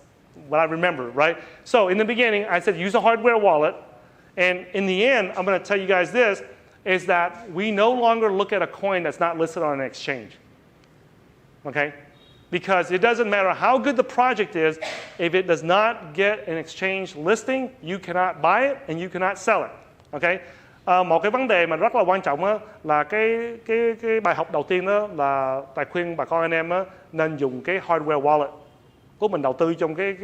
what I remember, right? So in the beginning, I said use a hardware wallet. And in the end, I'm going to tell you guys this, is that we no longer look at a coin that's not listed on an exchange. Okay? Because it doesn't matter how good the project is, if it does not get an exchange listing, you cannot buy it and you cannot sell it. Okay? Một cái vấn đề mà rất là quan trọng á, là cái bài học đầu tiên đó là Tài khuyên bà con anh em á, nên dùng cái hardware wallet của mình đầu tư trong cái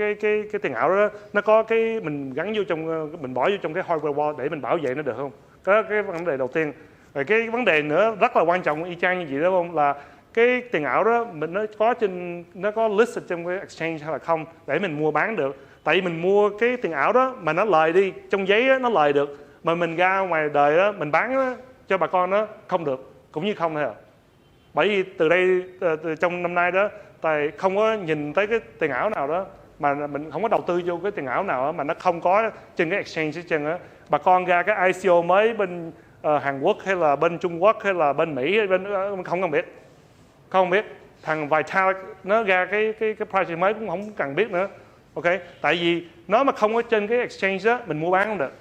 tiền ảo đó, nó có cái mình gắn vô trong, mình bỏ vô trong cái hardware wallet để mình bảo vệ nó được không? Cái vấn đề đầu tiên. Rồi cái vấn đề nữa rất là quan trọng y chang như vậy đó không, là cái tiền ảo đó nó có listed trong cái exchange hay là không để mình mua bán được. Tại vì mình mua cái tiền ảo đó mà nó lời đi, trong giấy đó, nó lời được, mà mình ra ngoài đời đó mình bán đó, cho bà con đó không được, cũng như không thôi à. Bởi vì từ đây trong năm nay đó Tài không có nhìn tới cái tiền ảo nào đó mà mình không có đầu tư vô cái tiền ảo nào đó, mà nó không có trên cái exchange hết trơn á. Bà con ra cái ICO mới bên Hàn Quốc hay là bên Trung Quốc hay là bên Mỹ hay bên không biết. Không biết. Thằng Vitalik nó ra cái project mới cũng không cần biết nữa. Ok? Tại vì nó mà không có trên cái exchange đó mình mua bán không được.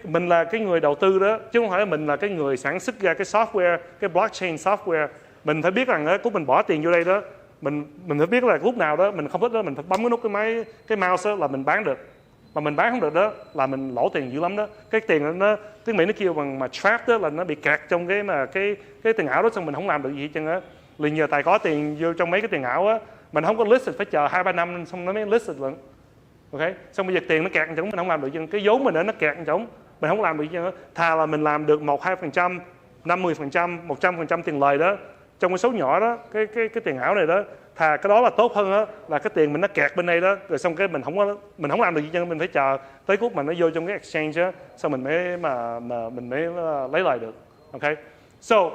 Mình là cái người đầu tư đó, chứ không phải là mình là cái người sản xuất ra cái software, cái blockchain software. Mình phải biết rằng lúc mình bỏ tiền vô đây đó, mình phải biết là lúc nào đó mình không thích đó, mình phải bấm cái nút cái mouse đó là mình bán được. Mà mình bán không được đó là mình lỗ tiền dữ lắm đó. Cái tiền nó tiếng Mỹ nó kêu bằng mà trap đó, là nó bị kẹt trong cái tiền ảo đó, xong mình không làm được gì hết trơn á. Liền nhờ Tài có tiền vô trong mấy cái tiền ảo á, mình không có listed, phải chờ 2-3 năm xong nó mới listed lần. Ok, xong bây giờ tiền nó kẹt trong mình không làm được, cái vốn mình nó kẹt trong mình không làm được gì. Thà là mình làm được 1-2%, 50%, 100% tiền lời đó trong cái số nhỏ đó, cái tiền ảo này đó, thà cái đó là tốt hơn đó, là cái tiền mình nó kẹt bên đây đó, rồi xong cái mình không làm được gì, mình phải chờ tới lúc mà nó vô trong cái exchange đó, xong mình mới lấy lại được. Okay, so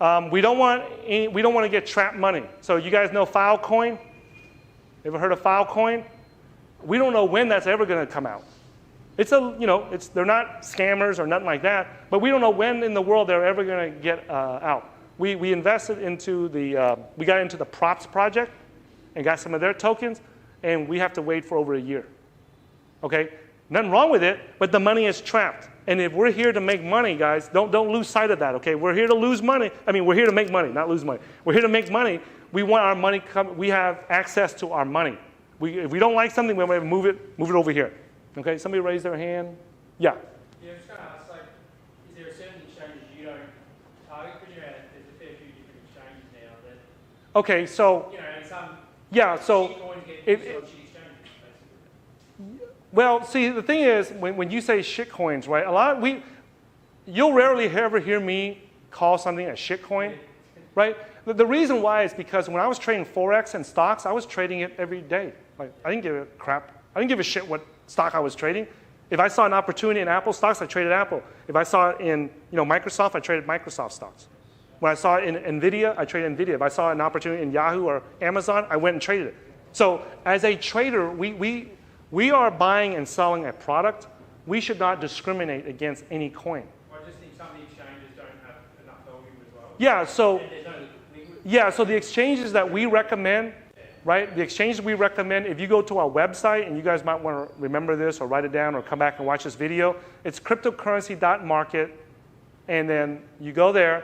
we don't want to get trapped money. So you guys know Filecoin? Ever heard of Filecoin? We don't know when that's ever going to come out. They're not scammers or nothing like that, but we don't know when in the world they're ever going to get out. We invested into we got into the Props project and got some of their tokens, and we have to wait for over a year. Okay, nothing wrong with it, but the money is trapped. And if we're here to make money, guys, don't lose sight of that. Okay, we're here to lose money. I mean, we're here to make money, not lose money. We're here to make money. We want our money. We have access to our money. If we don't like something, we want to move it over here. Okay, somebody raise their hand. Yeah. Yeah, I was going to ask, like, is there a certain exchanges you don't target? Because there's a fair few different exchanges now that. Okay, so. So. Well, see, the thing is, when you say shitcoins, right? You'll rarely ever hear me call something a shitcoin, right? The reason why is because when I was trading Forex and stocks, I was trading it every day. Like, I didn't give a crap. I didn't give a shit what stock I was trading. If I saw an opportunity in Apple stocks, I traded Apple. If I saw it in Microsoft, I traded Microsoft stocks. When I saw it in NVIDIA, I traded NVIDIA. If I saw an opportunity in Yahoo or Amazon, I went and traded it. So as a trader, we are buying and selling a product. We should not discriminate against any coin. Well, I just think some of the exchanges don't have enough volume as well. So the exchanges that we recommend, right? The exchanges we recommend, if you go to our website, and you guys might want to remember this or write it down or come back and watch this video, it's cryptocurrency.market, and then you go there,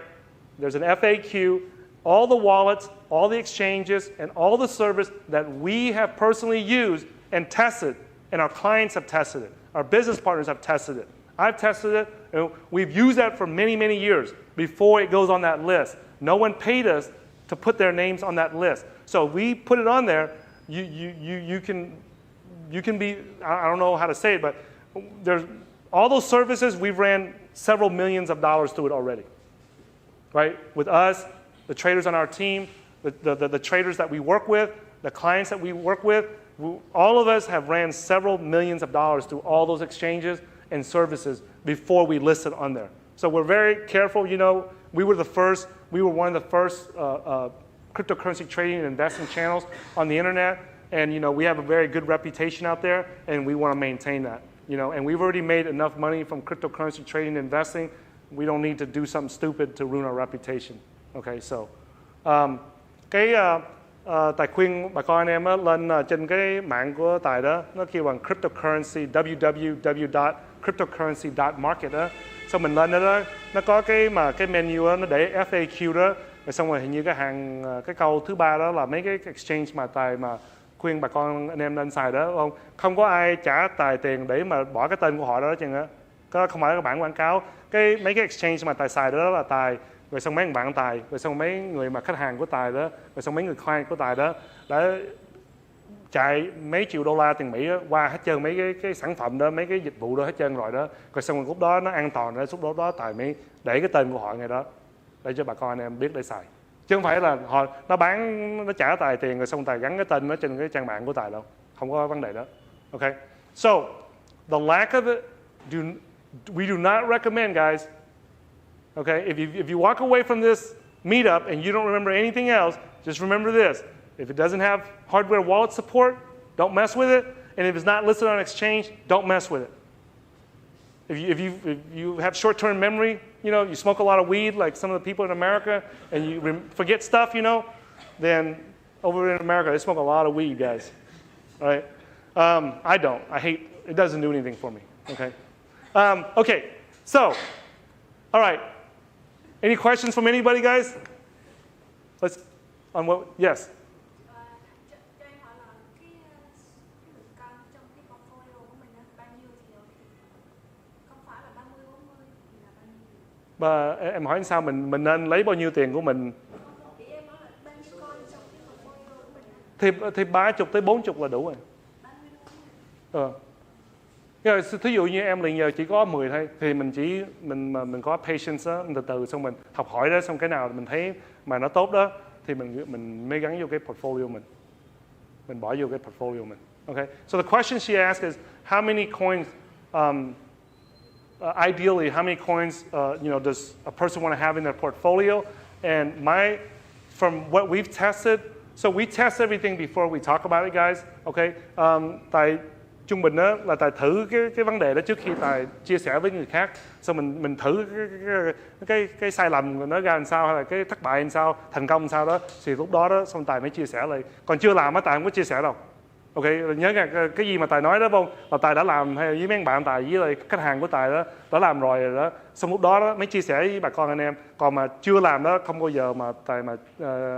there's an FAQ, all the wallets, all the exchanges, and all the service that we have personally used and tested, and our clients have tested it. Our business partners have tested it. I've tested it, and we've used that for many, many years before it goes on that list. No one paid us to put their names on that list. So we put it on there. You can be, I don't know how to say it, but there's all those services, we've ran several millions of dollars through it already, right? With us, the traders on our team, the traders that we work with, the clients that we work with, all of us have ran several millions of dollars through all those exchanges and services before we listed on there. So we're very careful. You know, we were one of the first cryptocurrency trading and investing channels on the internet, and you know, we have a very good reputation out there, and we want to maintain that. You know, and we've already made enough money from cryptocurrency trading and investing. We don't need to do something stupid to ruin our reputation. Okay, so Tài khuyên bà con anh em á, lên trên cái mạng của Tài đó, nó kêu bằng cryptocurrency, www.cryptocurrency.market đó. Xong mình lên đó, nó có cái menu đó, nó để FAQ đó. Rồi xong rồi hình như cái câu thứ 3 đó là mấy cái exchange mà Tài mà khuyên bà con anh em nên xài đó, không có ai trả Tài tiền để mà bỏ cái tên của họ đó chừng á. Đó không phải là bản quảng cáo. Mấy cái exchange mà Tài xài đó là Tài, rồi xong mấy bạn Tài, rồi xong mấy người mà khách hàng của Tài đó, rồi xong mấy người client của Tài đó đã chạy mấy triệu đô la tiền Mỹ đó, qua hết trơn mấy cái sản phẩm đó, mấy cái dịch vụ đó hết trơn rồi đó. Rồi xong rồi lúc đó nó an toàn, lúc đó Tài mới để cái tên của họ ngay đó để cho bà con anh em biết để xài. Chứ không phải là nó trả Tài tiền rồi xong Tài gắn cái tên nó trên cái trang mạng của Tài đâu. Không có vấn đề đó. Okay. So, the lack of it, we do not recommend, guys. Okay, if you walk away from this meetup and you don't remember anything else, just remember this. If it doesn't have hardware wallet support, don't mess with it. And if it's not listed on exchange, don't mess with it. If you have short-term memory, you know, you smoke a lot of weed like some of the people in America, and you forget stuff, you know, then over in America, they smoke a lot of weed, guys. All right? I don't. I hate, it doesn't do anything for me. Okay? Okay, so, all right. Any questions from anybody, guys? Yes. Cho em hỏi là cái lượng cân trong cái portfolio của mình bao nhiêu thì không phải là 30, 40 thì là bao nhiêu? Em hỏi sao mình nên lấy bao nhiêu tiền của mình? Thì em nói là bao nhiêu coin trong cái portfolio của mình Thì 30 tới 40 là đủ rồi. 30 Thí dụ như em liền giờ chỉ có 10 thôi, thì mình có patience đó, từ từ xong mình học hỏi đó, xong cái nào mình thấy mà nó tốt đó thì mình mới gắn vô cái portfolio mình bỏ vô cái portfolio mình. Okay. So the question she asked is how many coins, ideally how many coins does a person want to have in their portfolio? And from what we've tested, so we test everything before we talk about it, guys. Okay. Tại trung bình đó là Tài thử cái vấn đề đó trước khi Tài chia sẻ với người khác, xong mình thử cái sai lầm của nó ra làm sao, hay là cái thất bại làm sao, thành công làm sao đó, thì lúc đó xong Tài mới chia sẻ lại. Còn chưa làm á Tài không có chia sẻ đâu. Ok, nhớ nha, cái gì mà Tài nói đó không, là Tài đã làm hay với mấy bạn Tài với lại khách hàng của Tài đó đã làm rồi đó, xong lúc đó mới chia sẻ với bà con anh em. Còn mà chưa làm đó không bao giờ mà Tài mà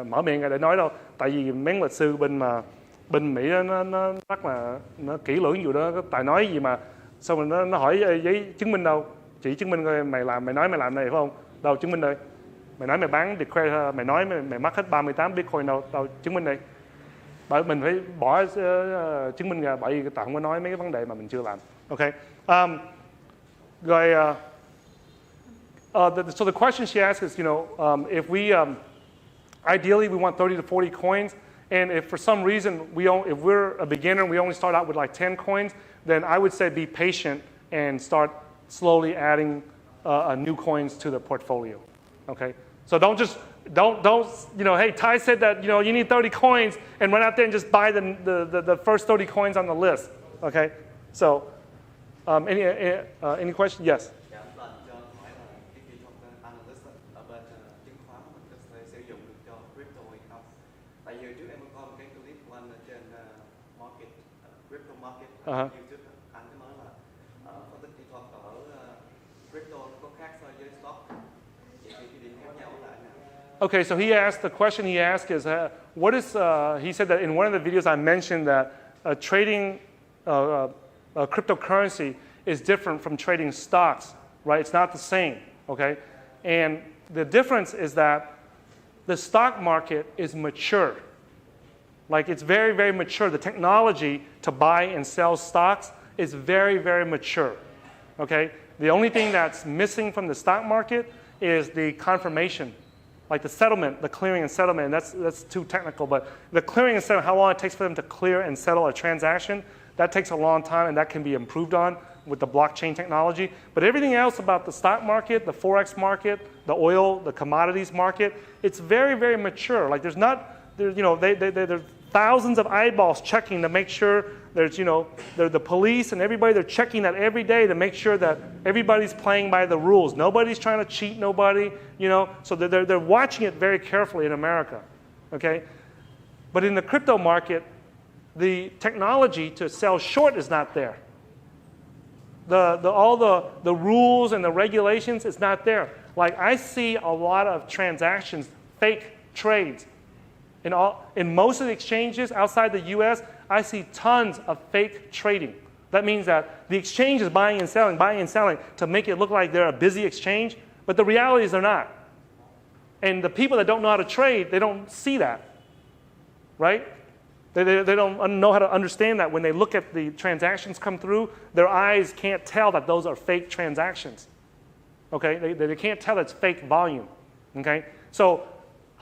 mở miệng ra để nói đâu. Tại vì mấy luật sư bên Mỹ đó, nó rất là nó kỹ lưỡng vụ đó. Tài nói gì mà xong rồi nó hỏi giấy chứng minh đâu, chỉ chứng minh coi mày nói mày làm này phải không, đâu chứng minh đây, mày nói mày bán declare, mày nói mày mất hết 38 bitcoin đâu chứng minh đây. Bởi mình phải bỏ chứng minh ra, bởi vì Tài không có nói mấy cái vấn đề mà mình chưa làm. Okay. Rồi so the question she asked is, if we ideally we want 30 to 40 coins. And if for some reason if we're a beginner, we only start out with like 10 coins, then I would say be patient and start slowly adding new coins to the portfolio. Okay, so don't hey, Ty said that you need 30 coins and run out there and just buy the first 30 coins on the list. Okay, so any questions? Yes. YouTube anh có nói là phân tích kỹ thuật ở crypto nó có khác so với stock. Vậy thì cái điểm khác nhau là nào? Okay, so the question he asked is, what is? He said that in one of the videos I mentioned that trading cryptocurrency is different from trading stocks, right? It's not the same, okay? And the difference is that the stock market is mature. Like it's very, very mature. The technology to buy and sell stocks is very, very mature. Okay? The only thing that's missing from the stock market is the confirmation, like the settlement, the clearing and settlement. And that's too technical, but the clearing and settlement, how long it takes for them to clear and settle a transaction, that takes a long time, and that can be improved on with the blockchain technology. But everything else about the stock market, the Forex market, the oil, the commodities market, it's very, very mature. Like there's thousands of eyeballs checking to make sure there's, the police and everybody, they're checking that every day to make sure that everybody's playing by the rules. Nobody's trying to cheat nobody, so they're watching it very carefully in America, okay? But in the crypto market, the technology to sell short is not there. All the rules and the regulations is not there. Like I see a lot of transactions, fake trades. In most of the exchanges outside the US, I see tons of fake trading. That means that the exchange is buying and selling to make it look like they're a busy exchange, but the reality is they're not. And the people that don't know how to trade, they don't see that, right? They don't know how to understand that when they look at the transactions come through, their eyes can't tell that those are fake transactions, okay? They can't tell it's fake volume, okay? So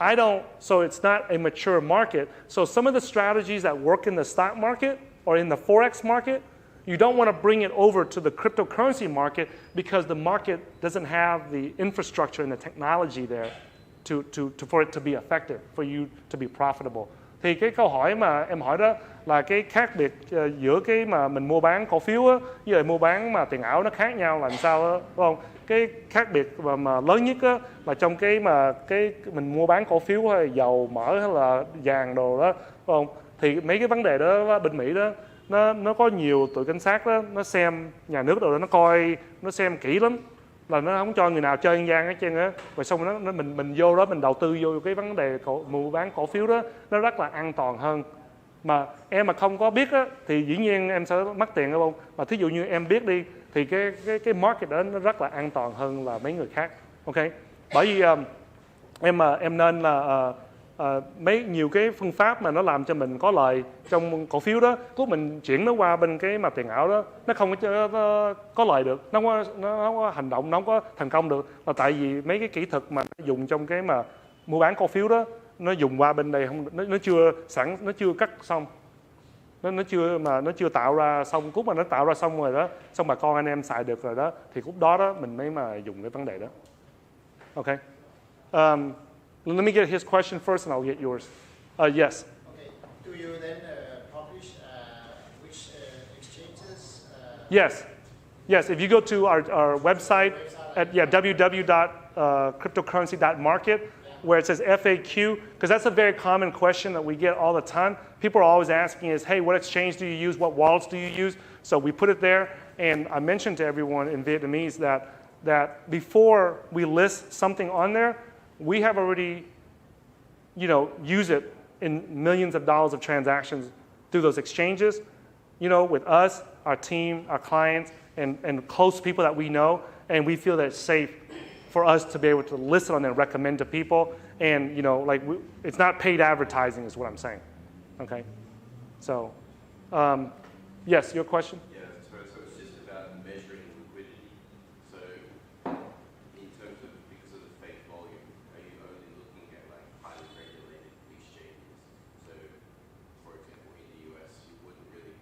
it's not a mature market. So some of the strategies that work in the stock market or in the Forex market, you don't want to bring it over to the cryptocurrency market because the market doesn't have the infrastructure and the technology there for it to be effective, for you to be profitable. Thì cái câu hỏi mà em hỏi đó là cái khác biệt giữa cái mà mình mua bán cổ phiếu á, với lại mua bán mà tiền ảo nó khác nhau là làm sao đó, phải không? Cái khác biệt mà lớn nhất á, là trong cái mình mua bán cổ phiếu hay dầu mỡ hay là vàng đồ đó, phải không? Thì mấy cái vấn đề đó bên Mỹ đó nó có nhiều tụi cảnh sát đó, nó xem nhà nước đồ đó, nó coi, nó xem kỹ lắm, là nó không cho người nào chơi ăn gian hết trơn á. Rồi xong mình vô đó mình đầu tư vô cái vấn đề mua bán cổ phiếu đó, nó rất là an toàn hơn. Mà em mà không có biết á thì dĩ nhiên em sẽ mất tiền, đúng không? Mà thí dụ như em biết đi thì cái market đó nó rất là an toàn hơn là mấy người khác, ok? Bởi vì em nên là nhiều cái phương pháp mà nó làm cho mình có lời trong cổ phiếu đó, lúc mình chuyển nó qua bên cái mà tiền ảo đó, nó không có lời được, nó không có hành động, nó không có thành công được, là tại vì mấy cái kỹ thuật mà nó dùng trong cái mà mua bán cổ phiếu đó, nó dùng qua bên đây không, nó chưa cắt xong, nó chưa tạo ra xong. Lúc mà nó tạo ra xong rồi đó, xong bà con anh em xài được rồi đó, thì lúc đó mình mới mà dùng cái vấn đề đó, ok? Let me get his question first, and I'll get yours. Yes. Okay. Do you then publish which exchanges? Yes. If you go to our website at www.cryptocurrency.market, where it says FAQ, because that's a very common question that we get all the time. People are always asking is, hey, what exchange do you use? What wallets do you use? So we put it there, and I mentioned to everyone in Vietnamese that before we list something on there, we have already, used it in millions of dollars of transactions through those exchanges, with us, our team, our clients, and close people that we know, and we feel that it's safe for us to be able to list it on there and recommend to people. And, it's not paid advertising is what I'm saying, okay? So, yes, your question? Yeah, so it's just about measuring liquidity. So in terms of, because of the fake volume, are you only looking at like highly regulated exchanges? So for example, in the US, you wouldn't really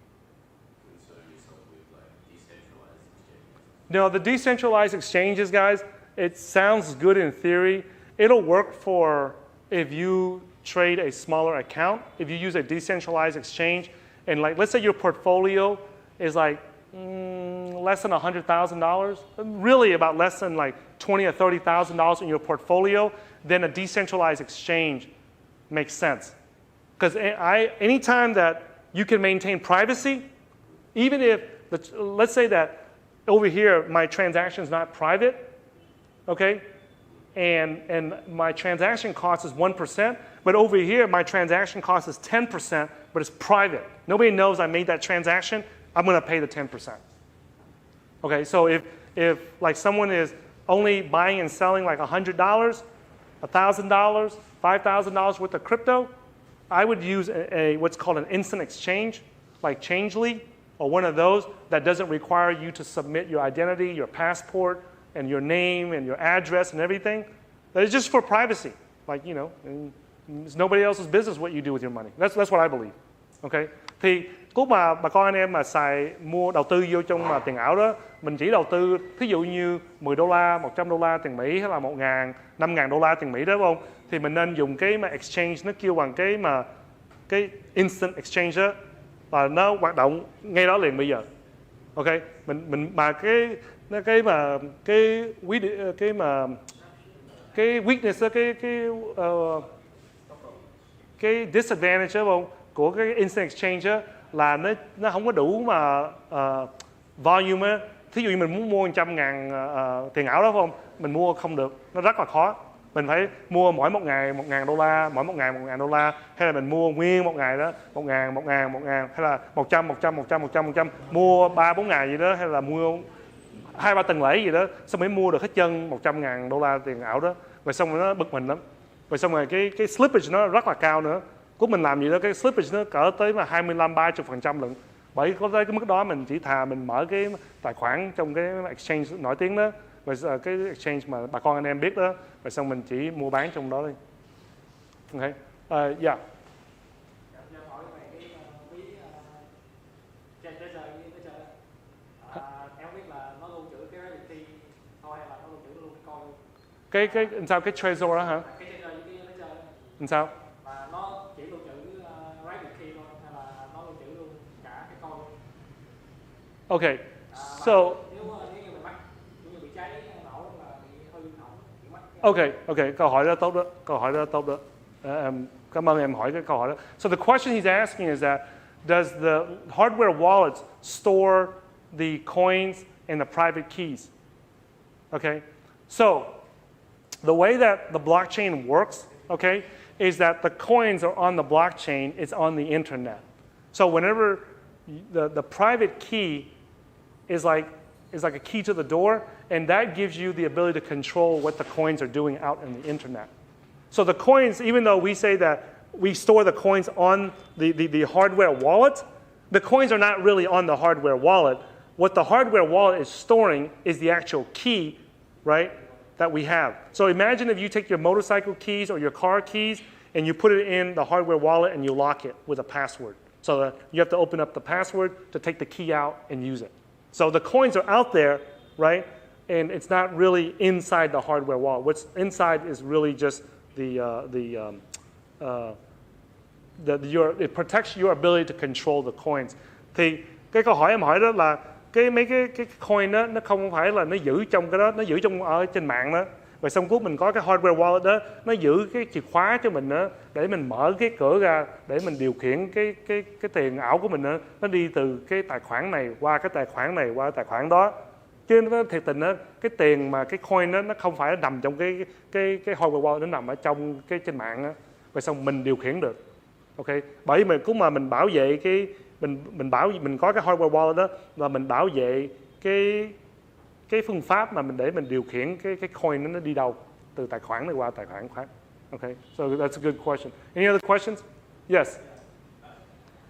concern yourself with like decentralized exchanges? No, the decentralized exchanges, guys, it sounds good in theory. It'll work for if you trade a smaller account. If you use a decentralized exchange, and like let's say your portfolio is like less than $100,000, really about less than like $20,000 or $30,000 in your portfolio, then a decentralized exchange makes sense. Because anytime that you can maintain privacy, even if let's say that over here my transaction is not private, okay, and my transaction cost is 1%, but over here my transaction cost is 10%, but it's private. Nobody knows I made that transaction. I'm going to pay the 10%. Okay, so if like someone is only buying and selling like $100, $1,000, $5,000 worth of crypto, I would use what's called an instant exchange, like Changely, or one of those that doesn't require you to submit your identity, your passport, and your name, and your address, and everything. That is just for privacy. Like, and it's nobody else's business what you do with your money. That's what I believe. Okay? Thì lúc mà bà con anh em mà mua đầu tư vô trong tiền ảo đó, mình chỉ đầu tư thí dụ như $10, $100 tiền Mỹ hay là 1.000, 5.000 đô la tiền Mỹ đó, đúng không? Thì mình nên dùng cái mà exchange, nó kêu bằng cái instant exchange đó, và nó hoạt động ngay đó liền bây giờ. Ok, mình mà cái weakness đó, cái disadvantage đó, không, của cái instant exchange đó, là nó không có đủ mà volume á. Thí dụ như mình muốn mua 100.000 tiền ảo đó, phải không? Mình mua không được, nó rất là khó. Mình phải mua mỗi một ngày 1.000 đô la, mỗi một ngày 1.000 đô la, hay là mình mua nguyên một ngày đó 1.000, hay là 100, mua 3-4 ngày gì đó, hay là mua 2-3 tuần lễ gì đó, xong mới mua được hết chân 100.000 đô la tiền ảo đó, rồi xong rồi nó bực mình lắm, rồi xong rồi cái slippage nó rất là cao nữa. Của mình làm gì đó, cái slippage nó cỡ tới mà 25-30% lận. Bởi có tới cái mức đó mình chỉ thà mình mở cái tài khoản trong cái exchange nổi tiếng đó, rồi cái exchange mà bà con anh em biết đó, rồi xong mình chỉ mua bán trong đó đi. Ok, yeah. Cái sao cái Trezor đó hả? Làm sao? Nó chỉ lưu trữ write key thôi, hay là nó lưu trữ luôn cả cái coin. Okay, so Nếu như mình mắc, như bị cháy nổ là bị hư hỏng, bị mất. Okay, câu hỏi đó tốt đó. Cảm ơn em hỏi cái câu hỏi đó. So the question he's asking is that does the hardware wallet store the coins and the private keys? Okay, so the way that the blockchain works, okay, is that the coins are on the blockchain, it's on the internet. So whenever the private key is like a key to the door, and that gives you the ability to control what the coins are doing out in the internet. So the coins, even though we say that we store the coins on the hardware wallet, the coins are not really on the hardware wallet. What the hardware wallet is storing is the actual key, right, that we have. So imagine if you take your motorcycle keys or your car keys and you put it in the hardware wallet and you lock it with a password. So that you have to open up the password to take the key out and use it. So the coins are out there, right? And it's not really inside the hardware wallet. What's inside is really just it protects your ability to control the coins. Thì cái câu hỏi em hỏi đó là mấy cái coin đó, nó không phải là nó giữ trong cái đó, nó giữ trong ở trên mạng đó. Rồi xong cuối mình có cái hardware wallet đó, nó giữ cái chìa khóa cho mình đó, để mình mở cái cửa ra, để mình điều khiển cái tiền ảo của mình đó, nó đi từ cái tài khoản này qua cái tài khoản này qua tài khoản đó. Chứ nó thiệt tình đó, cái tiền mà cái coin đó, nó không phải nằm trong cái hardware wallet, nó nằm ở trong cái trên mạng đó. Rồi xong mình điều khiển được. Ok, bởi vì cũng mà mình bảo vệ cái mình có cái hardware wallet đó, và mình bảo vệ cái phương pháp mà để mình điều khiển cái coin nó đi đâu từ tài khoản này qua tài khoản khác. Okay, so that's a good question. Any other questions? Yes.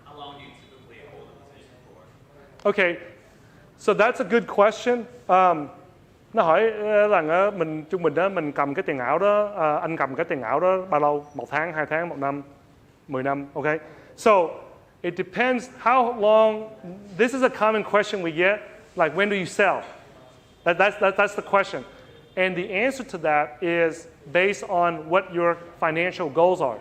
How long do you typically hold a position for? Okay, so that's a good question. Nó hỏi rằng mình trung bình đó, mình cầm cái tiền ảo đó, anh cầm cái tiền ảo đó bao lâu? 1 tháng, 2 tháng, 1 năm, 10 năm. Okay, so it depends how long. This is a common question we get, like when do you sell? That's the question. And the answer to that is based on what your financial goals are.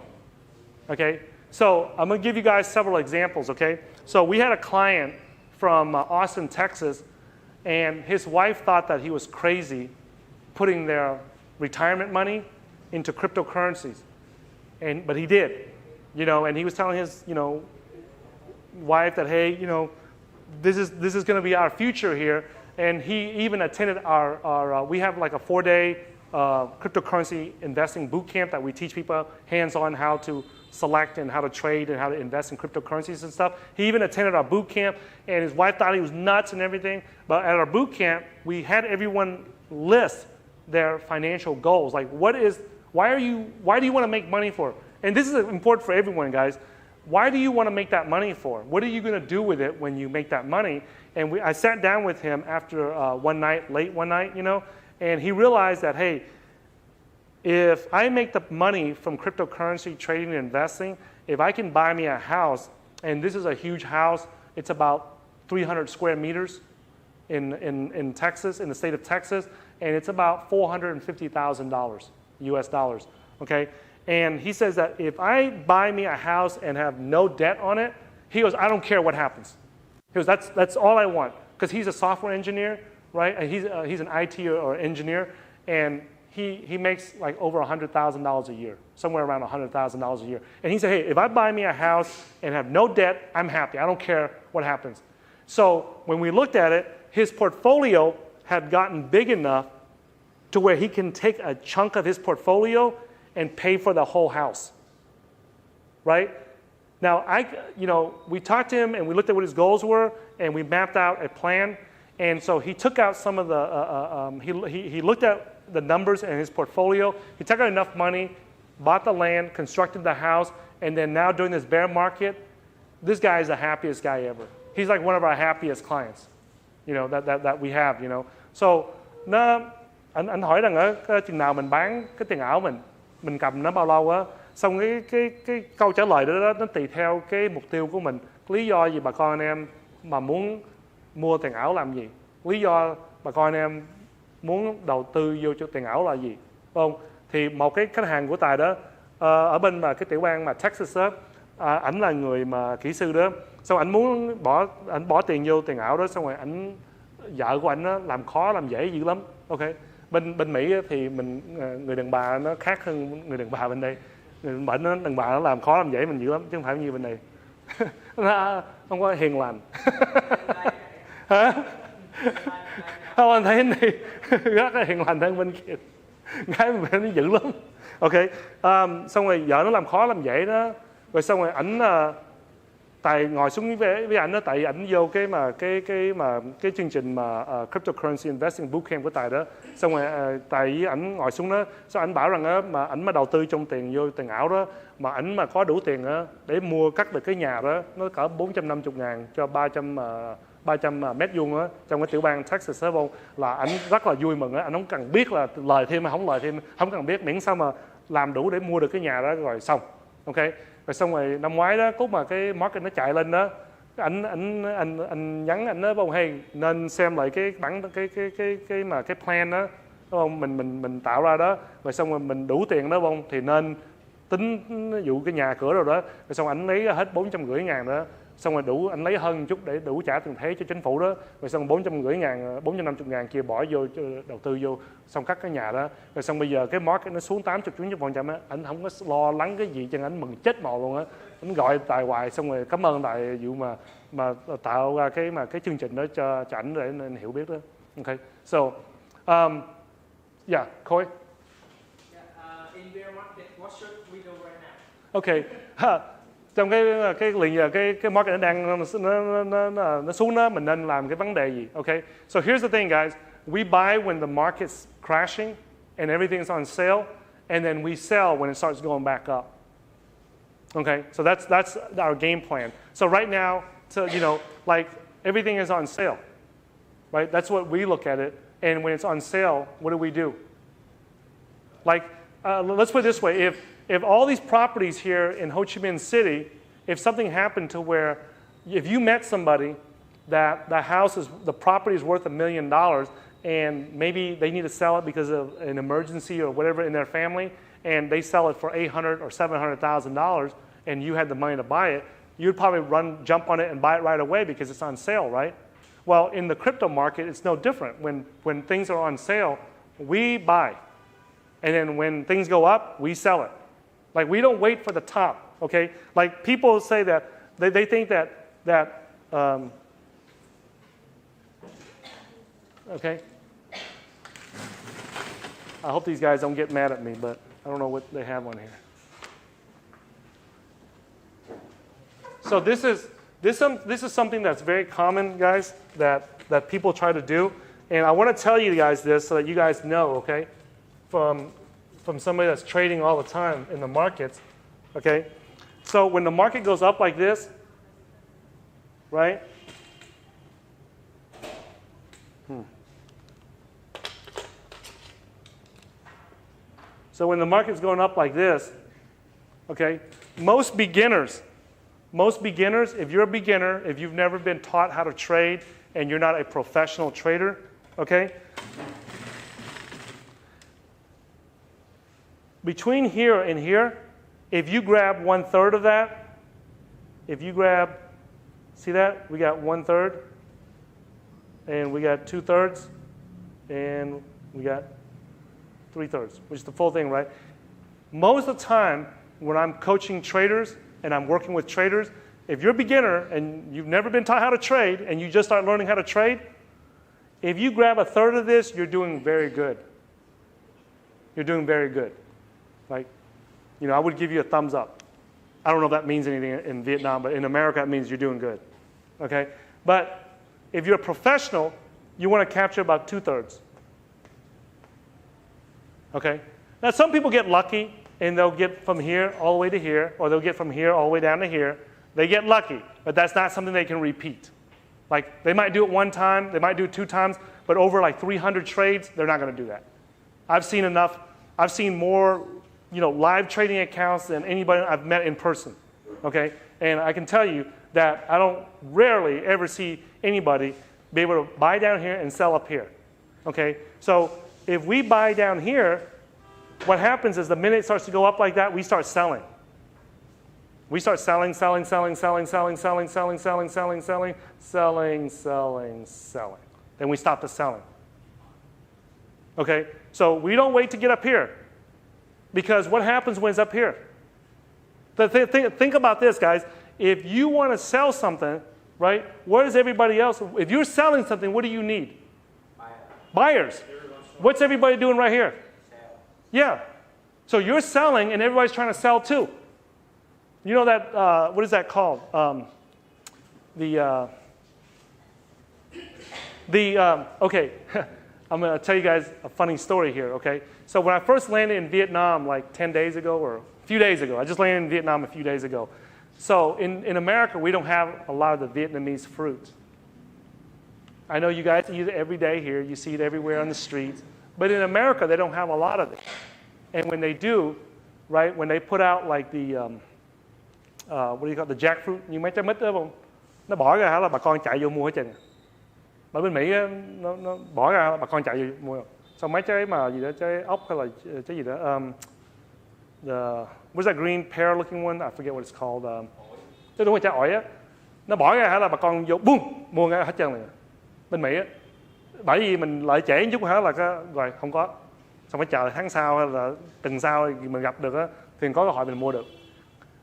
Okay? So I'm going to give you guys several examples, okay? So we had a client from Austin, Texas, and his wife thought that he was crazy putting their retirement money into cryptocurrencies. But he did, and he was telling his, wife that, hey, this is going to be our future here. And he even attended our we have like a 4-day cryptocurrency investing boot camp that we teach people hands-on how to select and how to trade and how to invest in cryptocurrencies and stuff. He even attended our boot camp, and his wife thought he was nuts and everything. But at our boot camp, we had everyone list their financial goals. Like, what Why do you want to make money for? And this is important for everyone, guys. Why do you want to make that money for? What are you going to do with it when you make that money? And I sat down with him after late one night, and he realized that, hey, if I make the money from cryptocurrency trading and investing, if I can buy me a house, and this is a huge house, it's about 300 square meters in Texas, in the state of Texas, and it's about $450,000 US dollars, okay? And he says that if I buy me a house and have no debt on it, he goes, I don't care what happens. He goes, that's all I want. Because he's a software engineer, right? And he's an IT or engineer, and he makes like over $100,000 a year, somewhere around $100,000 a year. And he said, hey, if I buy me a house and have no debt, I'm happy. I don't care what happens. So when we looked at it, his portfolio had gotten big enough to where he can take a chunk of his portfolio and pay for the whole house, right? Now, we talked to him and we looked at what his goals were and we mapped out a plan. And so he took out some of the, he looked at the numbers in his portfolio. He took out enough money, bought the land, constructed the house, and then now during this bear market, this guy is the happiest guy ever. He's like one of our happiest clients, that we have, So, anh hỏi rằng chừng nào mình bán cái tiền ảo mình cầm nó bao lâu á, xong cái câu trả lời đó nó tùy theo cái mục tiêu của mình. Lý do gì bà con anh em mà muốn mua tiền ảo làm gì? Lý do bà con anh em muốn đầu tư vô cho tiền ảo là gì? Đúng không? Thì một cái khách hàng của Tài đó ở bên mà cái tiểu bang mà Texas đó, ảnh là người mà kỹ sư đó, xong ảnh muốn bỏ tiền vô tiền ảo đó, xong rồi vợ của ảnh làm khó làm dễ dữ lắm, ok? Bên Mỹ thì người đàn bà nó khác hơn người đàn bà bên đây. Bệnh đàn bà nó làm khó làm dễ mình dữ lắm chứ không phải như bên đây. Nó không có hiền lành. Hả? Không, anh thấy anh này rất là hiền lành hơn bên kia. Gái bên nó dữ lắm. Ok, xong rồi vợ nó làm khó làm dễ đó, rồi xong rồi ảnh Tài ngồi xuống với ảnh đó, tại ảnh vô cái chương trình mà cryptocurrency investing bootcamp của Tài đó, xong rồi Tài với ảnh ngồi xuống đó, xong ảnh bảo rằng á, mà ảnh mà đầu tư trong tiền vô tiền ảo đó, mà ảnh mà có đủ tiền á để mua cắt được cái nhà đó, nó cỡ 450.000 cho 300 mét vuông á trong cái tiểu bang Texas đó, là ảnh rất là vui mừng á, ảnh không cần biết là lời thêm hay không lời thêm, không cần biết, miễn sao mà làm đủ để mua được cái nhà đó rồi xong, ok. Rồi xong rồi năm ngoái đó, lúc mà cái market nó chạy lên đó, anh nhắn anh đó, bông hey, nên xem lại cái plan đó, đúng không? Mình tạo ra đó, rồi xong rồi mình đủ tiền đó, bông thì nên tính dụ cái nhà cửa rồi đó, rồi xong anh lấy hết 450.000 đó, xong rồi đủ anh lấy hơn một chút để đủ trả tiền thuế cho chính phủ đó, rồi xong 450.000 kia bỏ vô đầu tư vô, xong cắt cái nhà đó, rồi xong bây giờ cái market nó xuống 80-90% á, anh không có lo lắng cái gì cho anh mừng chết mồ luôn á, anh gọi Tài hoài, xong rồi cảm ơn Tài vụ mà tạo ra cái chương trình đó cho ảnh để anh hiểu biết đó, ok. So yeah, Khôi. In bear market, what should we do right now? Okay. Trong cái liền giờ cái market nó đang nó xuống đó, mình nên làm cái vấn đề gì? Okay. So here's the thing, guys. We buy when the market's crashing and everything's on sale, and then we sell when it starts going back up. Okay. So that's our game plan. So right now, like everything is on sale, right? That's what we look at it. And when it's on sale, what do? Like, let's put it this way: if all these properties here in Ho Chi Minh City, if something happened to where, if you met somebody that the property is worth $1 million, and maybe they need to sell it because of an emergency or whatever in their family, and they sell it for $800,000 or $700,000, and you had the money to buy it, you'd probably jump on it and buy it right away because it's on sale, right? Well, in the crypto market, it's no different. When things are on sale, we buy. And then when things go up, we sell it. Like, we don't wait for the top, okay? Like, people say that, they think that okay? I hope these guys don't get mad at me, but I don't know what they have on here. So this is something that's very common, guys, that people try to do. And I want to tell you guys this so that you guys know, okay? from somebody that's trading all the time in the markets, okay? So when the market goes up like this, right? So when the market's going up like this, okay, most beginners, if you're a beginner, if you've never been taught how to trade and you're not a professional trader, okay, between here and here, if you grab 1/3 of that, if you grab, see that? We got 1/3, and we got 2/3, and we got 3/3, which is the full thing, right? Most of the time, when I'm coaching traders and I'm working with traders, if you're a beginner and you've never been taught how to trade and you just start learning how to trade, if you grab 1/3 of this, you're doing very good. You're doing very good. Like, you know, I would give you a thumbs up. I don't know if that means anything in Vietnam, but in America, it means you're doing good. Okay? But if you're a professional, you want to capture about 2/3. Okay? Now, some people get lucky, and they'll get from here all the way to here, or they'll get from here all the way down to here. They get lucky, but that's not something they can repeat. Like, they might do it one time, they might do it 2 times, but over like 300 trades, they're not going to do that. I've seen enough. I've seen more, you know, live trading accounts than anybody I've met in person. Okay? And I can tell you that I don't rarely ever see anybody be able to buy down here and sell up here. Okay? So if we buy down here, what happens is the minute it starts to go up like that, we start selling. We start selling. Then we stop the selling. Okay? So we don't wait to get up here. Because what happens when it's up here? Think about this, guys. If you want to sell something, right, what does everybody else? If you're selling something, what do you need? Buyers. What's everybody doing right here? Yeah. So you're selling, and everybody's trying to sell too. You know that, what is that called? Okay, I'm going to tell you guys a funny story here, okay? So when I first landed in Vietnam like 10 days ago, or a few days ago, I just landed in Vietnam a few days ago. So in America, we don't have a lot of the Vietnamese fruit. I know you guys eat it every day here. You see it everywhere on the streets. But in America, they don't have a lot of it. And when they do, right, when they put out like the, what do you call it, the jackfruit, như mấy trái mít đó không? Nó bỏ ra là bà con chạy vô mua hết trơn. Ở bên Mỹ nó bỏ ra là bà con chạy vô mua. Xong mấy trái mà gì đó, trái ốc hay là trái gì đó, what's that green pear looking one? I forget what it's called. Chứ đúng rồi, trái ổi á. Nó bỏ ra là bà con vô, boom, mua ngay hết trơn này. Bên Mỹ á. Bởi vì mình lợi trễ một chút hả là rồi không có. Xong phải chờ tháng sau hay là tuần sau thì mình gặp được á, thì có cơ hội mình mua được.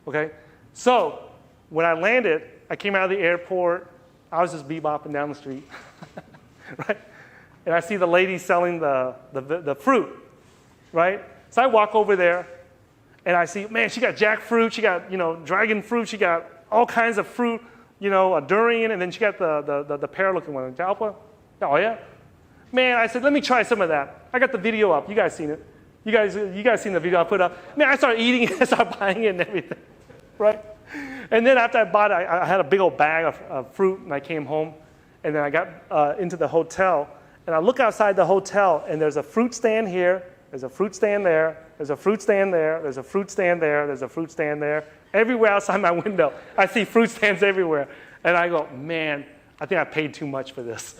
Okay? So, when I landed, I came out of the airport, I was just bebopping down the street. Right? And I see the lady selling the fruit, right? So I walk over there, and I see, man, she got jackfruit, she got, you know, dragon fruit, she got all kinds of fruit, you know, a durian, and then she got the pear-looking one. Oh, yeah? Man, I said, let me try some of that. I got the video up. You guys seen it. You guys seen the video I put up. Man, I started eating it, I started buying it and everything, right? And then after I bought it, I had a big old bag of fruit, and I came home, and then I got into the hotel, and I look outside the hotel, and there's a fruit stand here, there's a fruit stand there, there's a fruit stand there, there's a fruit stand there, there's a fruit stand there. Everywhere outside my window, I see fruit stands everywhere. And I go, man, I think I paid too much for this.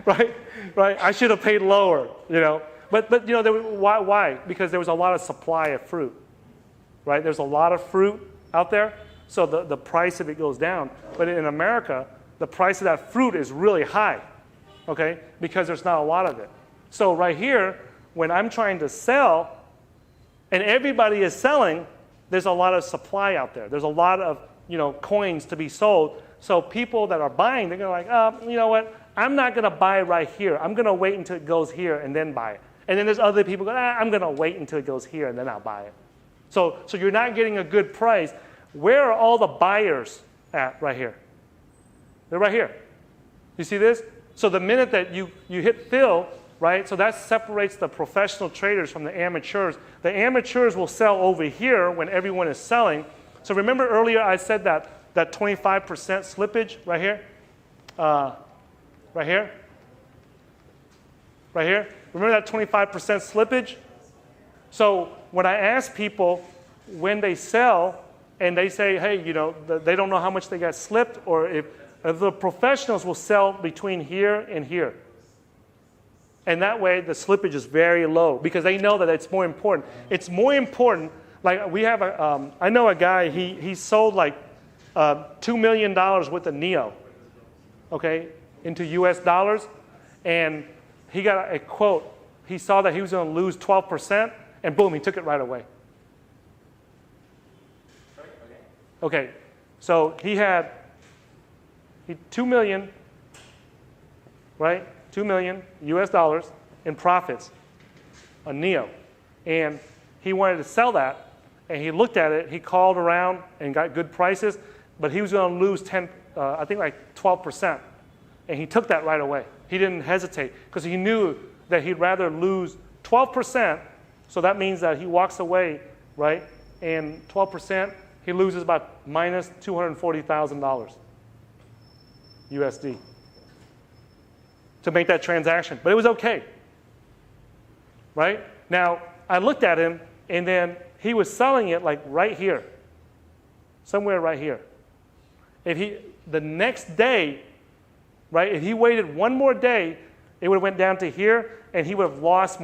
Right? I should have paid lower, you know. But you know, why? Because there was a lot of supply of fruit. Right? There's a lot of fruit out there, so the price of it goes down. But in America, the price of that fruit is really high, okay, because there's not a lot of it. So right here, when I'm trying to sell, and everybody is selling, there's a lot of supply out there. There's a lot of, you know, coins to be sold. So people that are buying, they're going to like, you know what, I'm not going to buy right here. I'm going to wait until it goes here and then buy it. And then there's other people going, I'm going to wait until it goes here and then I'll buy it. So you're not getting a good price. Where are all the buyers at right here? They're right here. You see this? So the minute that you hit fill, right? So that separates the professional traders from the amateurs. The amateurs will sell over here when everyone is selling. So remember earlier I said that 25% slippage right here? Right here? Right here? Remember that 25% slippage? So when I ask people when they sell and they say, hey, you know, they don't know how much they got slipped, or if the professionals will sell between here and here. And that way the slippage is very low because they know that it's more important. It's more important, like we have I know a guy, he sold like $2 million worth of NEO, okay, into US dollars. And he got a quote. He saw that he was going to lose 12%, and boom, he took it right away. Okay, so he had 2 million, right? 2 million US dollars in profits on NEO. And he wanted to sell that, and he looked at it, he called around and got good prices, but he was going to lose 12%. And he took that right away. He didn't hesitate because he knew that he'd rather lose 12%, so that means that he walks away, right? And 12%, he loses about minus $240,000 USD to make that transaction. But it was okay, right? Now, I looked at him, and then he was selling it like right here, somewhere right here. The next day, right, if he waited one more day, it would have went down to here, and he would have lost more.